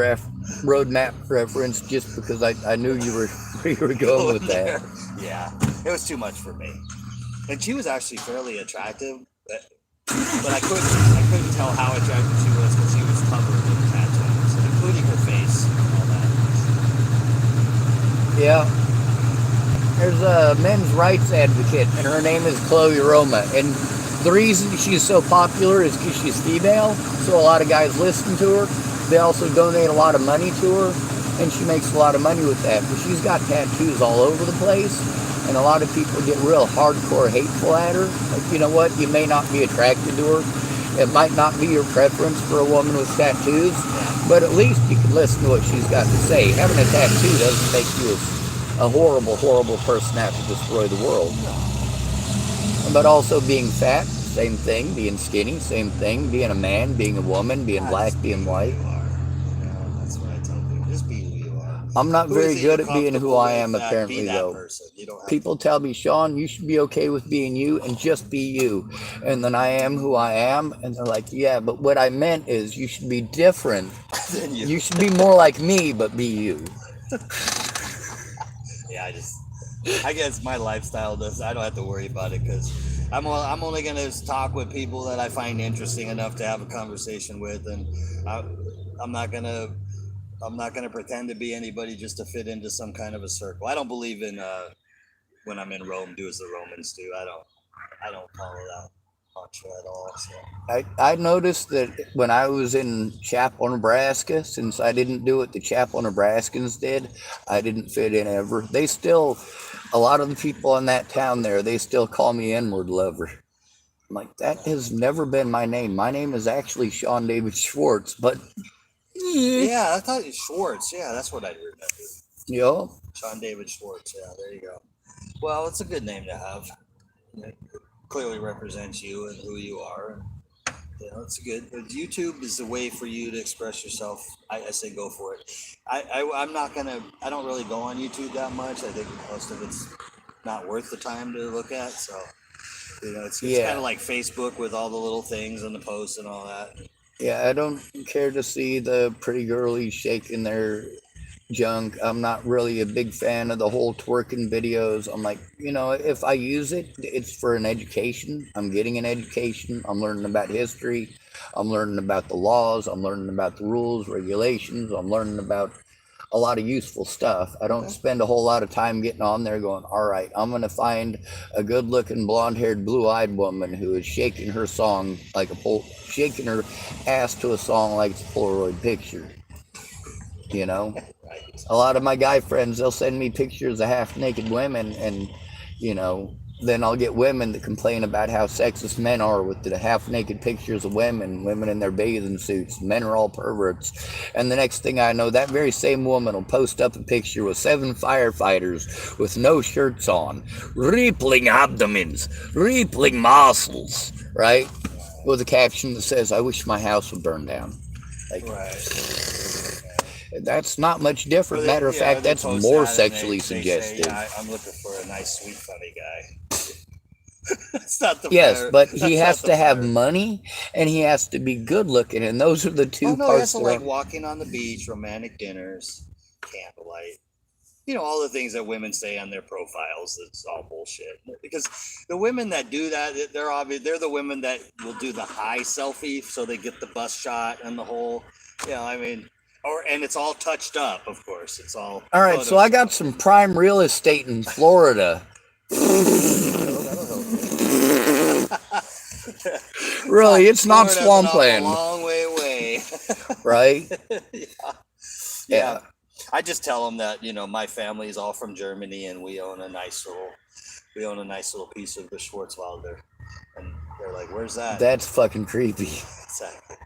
map reference just because I knew you were going with that. Yeah, it was too much for me. And she was actually fairly attractive, but I couldn't tell how attractive she was because she was covered in tattoos, including her face and all that. Yeah. There's a men's rights advocate, and her name is Chloe Roma. And the reason she's so popular is because she's female, so a lot of guys listen to her. They also donate a lot of money to her, and she makes a lot of money with that. But she's got tattoos all over the place, and a lot of people get real hardcore hateful at her. Like, you know what? You may not be attracted to her. It might not be your preference for a woman with tattoos, but at least you can listen to what she's got to say. Having a tattoo doesn't make you a horrible, horrible person out to destroy the world. But also being fat, same thing. Being skinny, same thing. Being a man, being a woman, being black, being white. That's what I tell people. Just be who you are. I'm not very good at being who I am, apparently, be that though. Person. You don't have People tell me, Sean, you should be okay with being you and just be you. And then I am who I am. And they're like, yeah, but what I meant is you should be different. than you. You should be more like me, but be you. Yeah, I guess my lifestyle does. I don't have to worry about it because I'm only gonna talk with people that I find interesting enough to have a conversation with, and I'm not gonna pretend to be anybody just to fit into some kind of a circle. I don't believe in when I'm in Rome, do as the Romans do. I don't follow that mantra at all. So. I noticed that when I was in Chapel, Nebraska, since I didn't do what the Chapel Nebraskans did, I didn't fit in ever. They still, a lot of the people in that town there, they still call me N-word lover. I'm like, that has never been my name. My name is actually Sean David Schwartz, but... Yeah, I thought it was Schwartz. Yeah, that's what I remember. Yo. Sean David Schwartz. Yeah, there you go. Well, it's a good name to have. It clearly represents you and who you are. It's good. But YouTube is the way for you to express yourself. I say go for it. I don't really go on YouTube that much. I think most of it's not worth the time to look at. So, it's kind of like Facebook with all the little things and the posts and all that. Yeah, I don't care to see the pretty girlies shaking their junk. I'm not really a big fan of the whole twerking videos. I'm like, if I use it, it's for an education. I'm getting an education. I'm learning about history. I'm learning about the laws. I'm learning about the rules, regulations. I'm learning about a lot of useful stuff. I don't spend a whole lot of time getting on there going, all right, I'm going to find a good looking blonde haired blue eyed woman who is shaking her song like shaking her ass to a song like it's a Polaroid picture. A lot of my guy friends, they'll send me pictures of half naked women and, then I'll get women that complain about how sexist men are with the half-naked pictures of women in their bathing suits. Men are all perverts. And the next thing I know, that very same woman will post up a picture with 7 firefighters with no shirts on, rippling abdomens, rippling muscles, right? With a caption that says, "I wish my house would burn down." Like, Right. that's not much different. Matter of fact, they that's post more that and sexually they say, suggestive. yeah, I'm looking for a nice, sweet, funny guy. It's not the Yes, fire. but he That's has not the to have fire. money and he has to be good looking, and those are the Oh two no, he has parts to that like are. walking on the beach, romantic dinners, candlelight. You know, all the things that women say on their profiles. It's all bullshit. Because the women that do that, they're obvious. They're the women that will do the high selfie, so they get the bust shot and the whole. You know, I mean, and it's all touched up, of course. It's all. All right, so I got Photoshopped. some prime real estate in Florida. Really, it's not Florida's an awful swampland, long way away. right? Yeah. Yeah. I just tell them that my family is all from Germany and we own a nice little piece of the Schwarzwälder, and they're like, "Where's that?" That's fucking creepy. Exactly.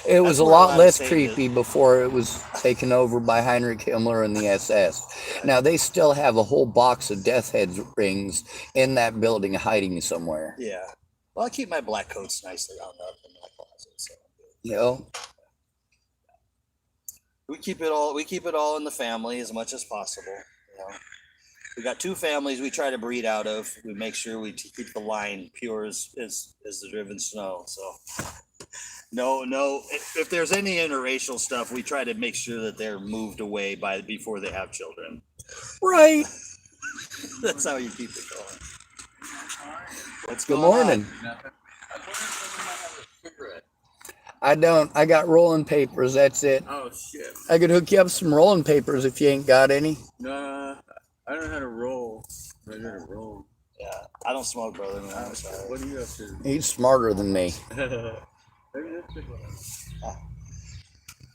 It was That's a where a lot lot of less Satan creepy before it was taken over by Heinrich Himmler and the SS. Now, they still have a whole box of death head rings in that building hiding somewhere. Yeah. Well, I keep my black coats nicely hung up in my closet, so You know? we keep it all in the family as much as possible. We got 2 families we try to breed out of. We make sure we keep the line pure as the driven snow. So no, if there's any interracial stuff, we try to make sure that they're moved away before they have children. Right. That's how you keep it going. What's Good going morning. on? I don't. I got rolling papers. That's it. Oh shit. I could hook you up some rolling papers if you ain't got any. Nah, I don't know how to roll. I gotta roll. Yeah, I don't smoke, brother. Man, I'm sorry. What are you up to? He's smarter than me.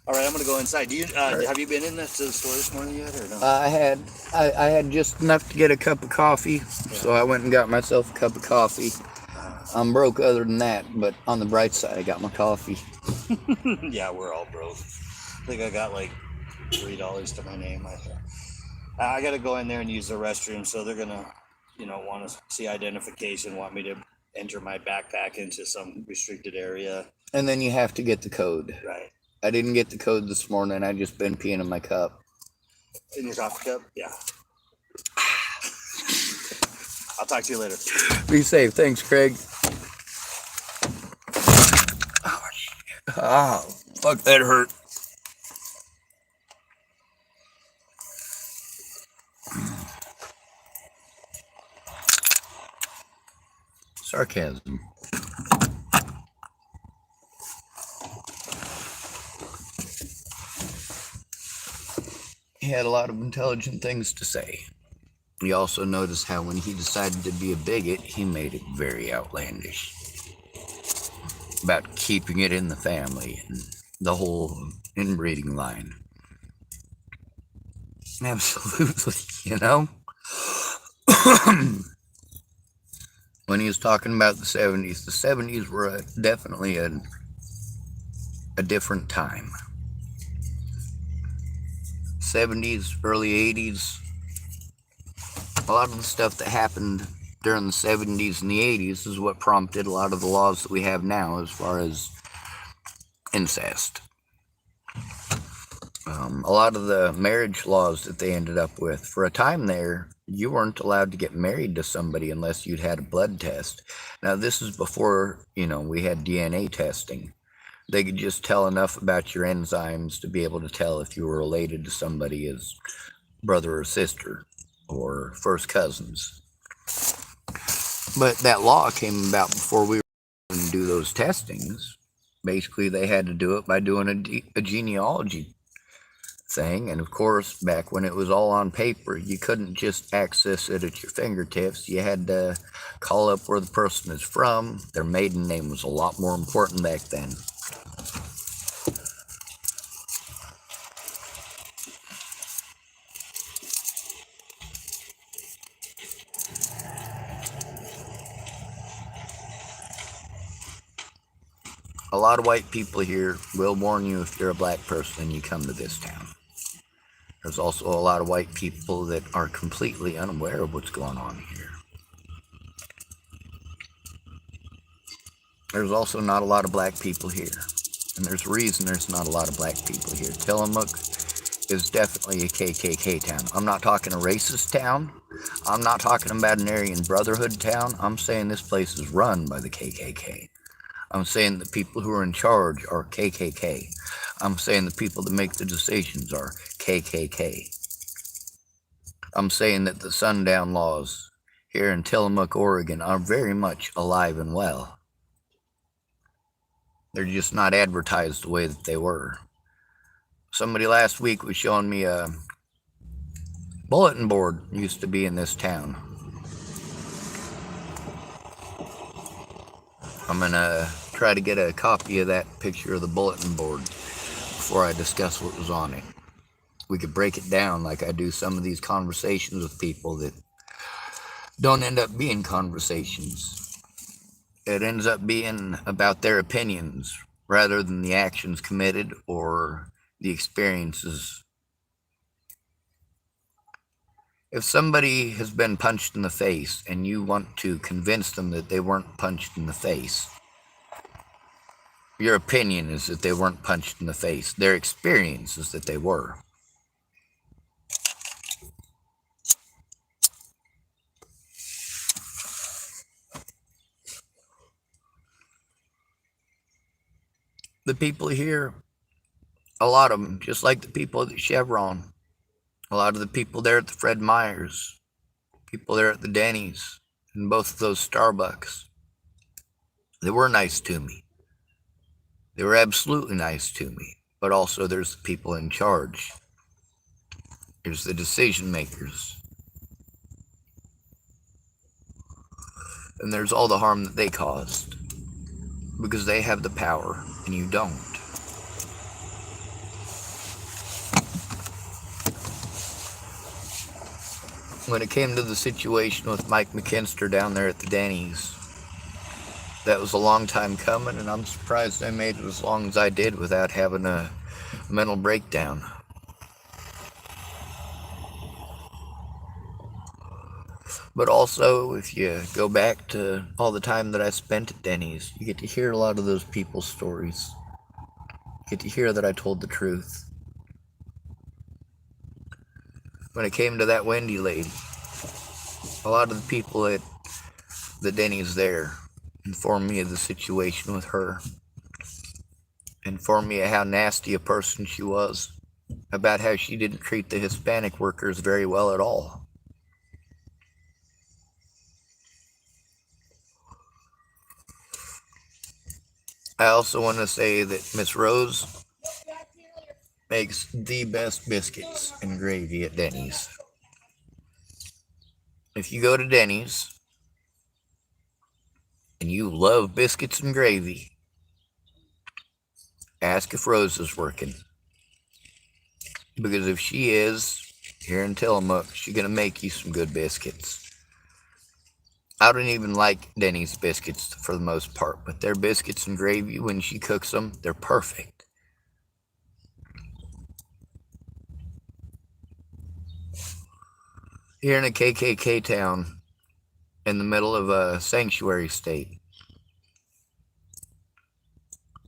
All right, I'm gonna go inside. Do you have you been to the store this morning yet, or no? I had just enough to get a cup of coffee, so I went and got myself a cup of coffee. I'm broke other than that, but on the bright side, I got my coffee. Yeah, we're all broke. I think I got like $3 to my name. I gotta go in there and use the restroom, so they're gonna, want to see identification, want me to enter my backpack into some restricted area. And then you have to get the code. Right. I didn't get the code this morning. I just been peeing in my cup. In your coffee cup? Yeah. I'll talk to you later. Be safe. Thanks, Craig. Oh, fuck, that hurt. Sarcasm. He had a lot of intelligent things to say. We also noticed how when he decided to be a bigot, he made it very outlandish. About keeping it in the family and the whole inbreeding line. Absolutely, When he was talking about the 70s were definitely a different time. 70s, early 80s, a lot of the stuff that happened during the 70s and the 80s is what prompted a lot of the laws that we have now as far as incest. A lot of the marriage laws that they ended up with, for a time there, you weren't allowed to get married to somebody unless you'd had a blood test. Now, this is before, we had DNA testing. They could just tell enough about your enzymes to be able to tell if you were related to somebody as brother or sister or first cousins. But that law came about before we were going to do those testings. Basically, they had to do it by doing a genealogy thing. And of course, back when it was all on paper, you couldn't just access it at your fingertips. You had to call up where the person is from. Their maiden name was a lot more important back then. A lot of white people here will warn you if you're a black person and you come to this town. There's also a lot of white people that are completely unaware of what's going on here. There's also not a lot of black people here. And there's a reason there's not a lot of black people here. Tillamook is definitely a KKK town. I'm not talking a racist town. I'm not talking about an Aryan Brotherhood town. I'm saying this place is run by the KKK. I'm saying the people who are in charge are KKK. I'm saying the people that make the decisions are KKK. I'm saying that the sundown laws here in Tillamook, Oregon are very much alive and well. They're just not advertised the way that they were. Somebody last week was showing me a bulletin board used to be in this town. I'm going to try to get a copy of that picture of the bulletin board before I discuss what was on it. We could break it down like I do some of these conversations with people that don't end up being conversations. It ends up being about their opinions rather than the actions committed or the experiences. If somebody has been punched in the face and you want to convince them that they weren't punched in the face, your opinion is that they weren't punched in the face. Their experience is that they were. The people here, a lot of them, just like the people at Chevron, a lot of the people there at the Fred Meyers, people there at the Denny's, and both of those Starbucks, they were nice to me. They were absolutely nice to me. But also there's the people in charge. There's the decision makers. And there's all the harm that they caused. Because they have the power and you don't. When it came to the situation with Mike McKinster down there at the Denny's, that was a long time coming, and I'm surprised I made it as long as I did without having a mental breakdown. But also, if you go back to all the time that I spent at Denny's, you get to hear a lot of those people's stories. You get to hear that I told the truth. When it came to that Wendy lady, a lot of the people at the Denny's there informed me of the situation with her. Informed me of how nasty a person she was. About how she didn't treat the Hispanic workers very well at all. I also want to say that Miss Rose makes the best biscuits and gravy at Denny's. If you go to Denny's and you love biscuits and gravy, ask if Rose is working. Because if she is, here in Tillamook, she's going to make you some good biscuits. I don't even like Denny's biscuits for the most part, but their biscuits and gravy, when she cooks them, they're perfect. Here in a KKK town, in the middle of a sanctuary state,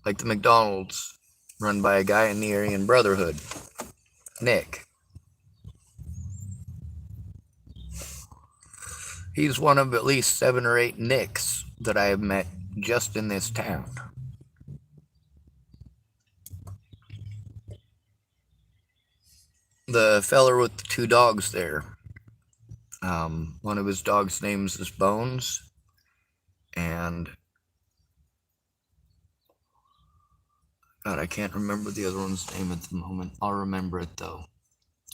like the McDonald's, run by a guy in the Aryan Brotherhood, Nick. He's one of at least 7 or 8 Nicks that I have met just in this town. The feller with the 2 dogs there, one of his dogs' names is Bones, and God, I can't remember the other one's name at the moment. I'll remember it though.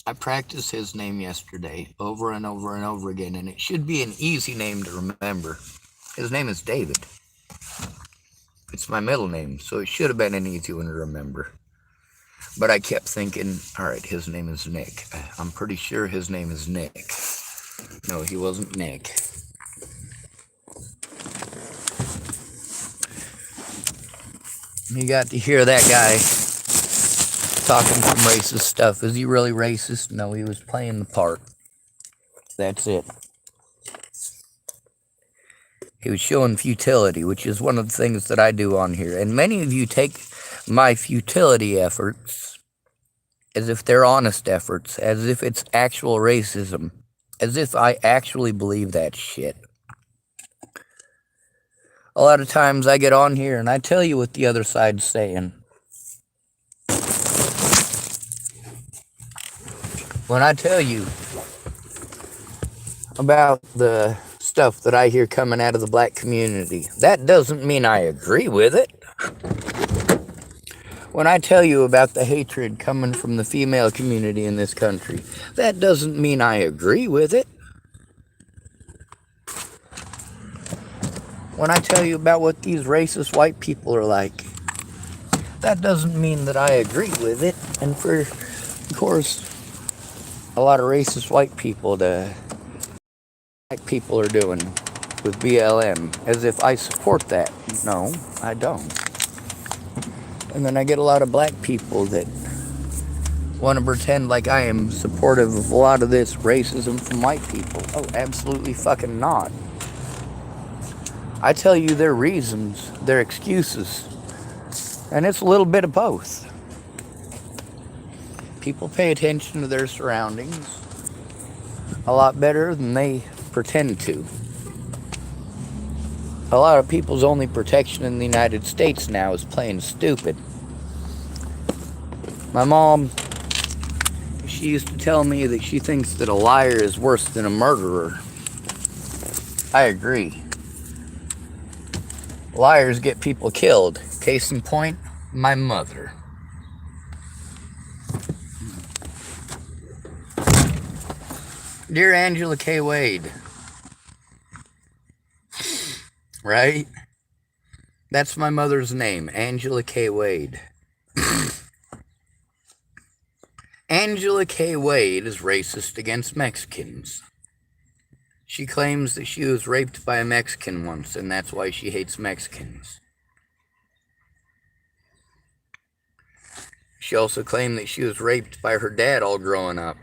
I practiced his name yesterday over and over and over again, and it should be an easy name to remember. His name is David. It's my middle name, so it should have been an easy one to remember. But I kept thinking, all right, his name is Nick. I'm pretty sure his name is Nick. No, he wasn't Nick. You got to hear that guy talking some racist stuff. Is he really racist? No, he was playing the part. That's it. He was showing futility, which is one of the things that I do on here. And many of you take my futility efforts as if they're honest efforts, as if it's actual racism, as if I actually believe that shit. A lot of times I get on here and I tell you what the other side's saying. When I tell you about the stuff that I hear coming out of the black community, that doesn't mean I agree with it. When I tell you about the hatred coming from the female community in this country, that doesn't mean I agree with it. When I tell you about what these racist white people are like, that doesn't mean that I agree with it. And for, of course, a lot of racist white people, the black people are doing with BLM, as if I support that. No, I don't. And then I get a lot of black people that want to pretend like I am supportive of a lot of this racism from white people. Oh, absolutely fucking not. I tell you their reasons, their excuses, and it's a little bit of both. People pay attention to their surroundings a lot better than they pretend to. A lot of people's only protection in the United States now is playing stupid. My mom, she used to tell me that she thinks that a liar is worse than a murderer. I agree. Liars get people killed. Case in point, my mother. Dear Angela K. Wade. Right? That's my mother's name, Angela K. Wade. Angela K. Wade is racist against Mexicans. She claims that she was raped by a Mexican once, and that's why she hates Mexicans. She also claimed that she was raped by her dad all growing up.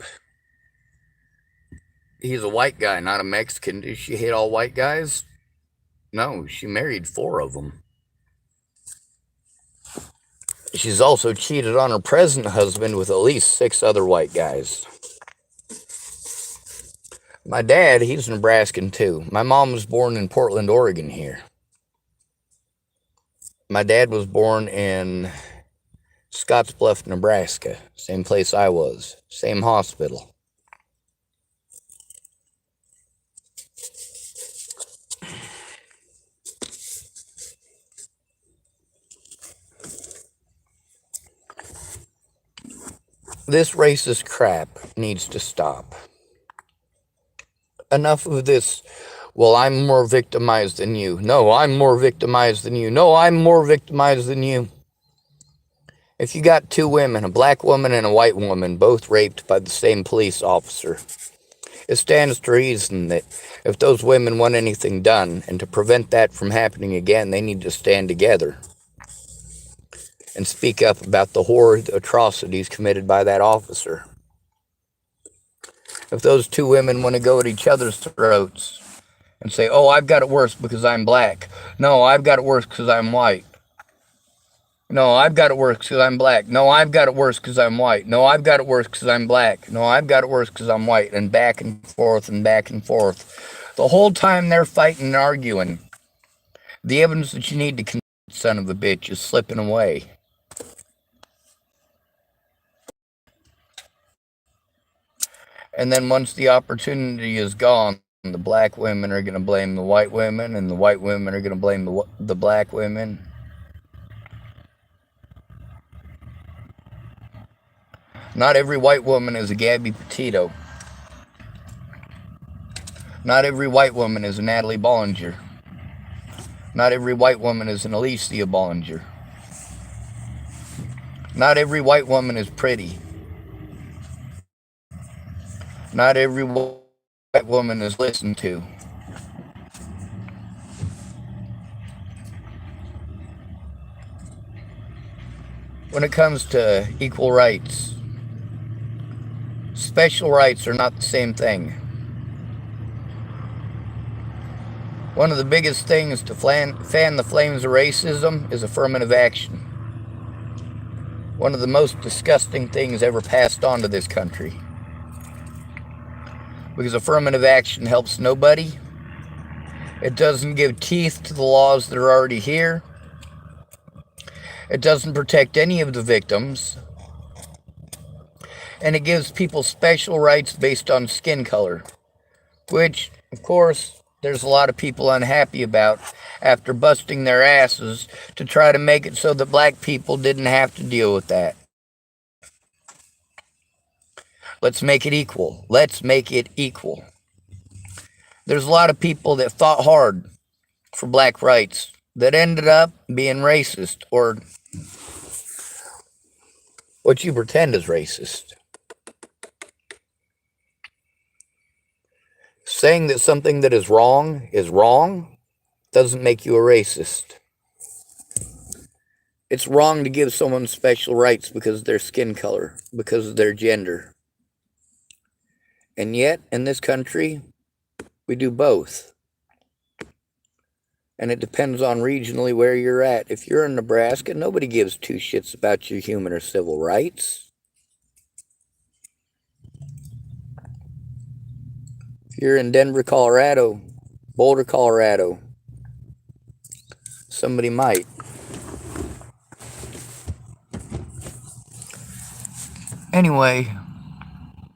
He's a white guy, not a Mexican. Does she hate all white guys? No, she married 4 of them. She's also cheated on her present husband with at least 6 other white guys. My dad, he's Nebraskan too. My mom was born in Portland, Oregon here. My dad was born in Scottsbluff, Nebraska. Same place I was. Same hospital. This racist crap needs to stop. Enough of this, well, I'm more victimized than you. No, I'm more victimized than you. No, I'm more victimized than you. If you got 2 women, a black woman and a white woman, both raped by the same police officer, it stands to reason that if those women want anything done, and to prevent that from happening again, they need to stand together and speak up about the horrid atrocities committed by that officer. If those 2 women want to go at each other's throats and say, oh, I've got it worse because I'm black. No, I've got it worse because I'm white. No, I've got it worse because I'm black. No, I've got it worse because I'm white. No, I've got it worse because I'm black. No, I've got it worse because I'm white. And back and forth and back and forth. The whole time they're fighting and arguing, the evidence that you need to convict son of a bitch is slipping away. And then once the opportunity is gone, the black women are going to blame the white women, and the white women are going to blame the black women. Not every white woman is a Gabby Petito. Not every white woman is a Natalie Bollinger. Not every white woman is an Alicia Bollinger. Not every white woman is pretty. Not every white woman is listened to. when it comes to equal rights. Special rights are not the same thing. One of the biggest things to fan the flames of racism is affirmative action. One of the most disgusting things ever passed on to this country. Because affirmative action helps nobody. It doesn't give teeth to the laws that are already here. It doesn't protect any of the victims. And it gives people special rights based on skin color. Which, of course, there's a lot of people unhappy about after busting their asses to try to make it so that black people didn't have to deal with that. Let's make it equal. Let's make it equal. There's a lot of people that fought hard for black rights that ended up being racist, or what you pretend is racist. Saying that something that is wrong doesn't make you a racist. It's wrong to give someone special rights because of their skin color, because of their gender. And yet, in this country, we do both. And it depends on regionally where you're at. If you're in Nebraska, nobody gives two shits about your human or civil rights. If you're in Denver, Colorado, Boulder, Colorado, somebody might. Anyway,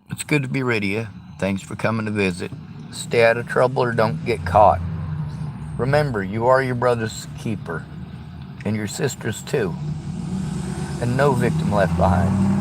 it's good to be rid of you. Thanks for coming to visit. Stay out of trouble or don't get caught. Remember, you are your brother's keeper, and your sister's too, and no victim left behind.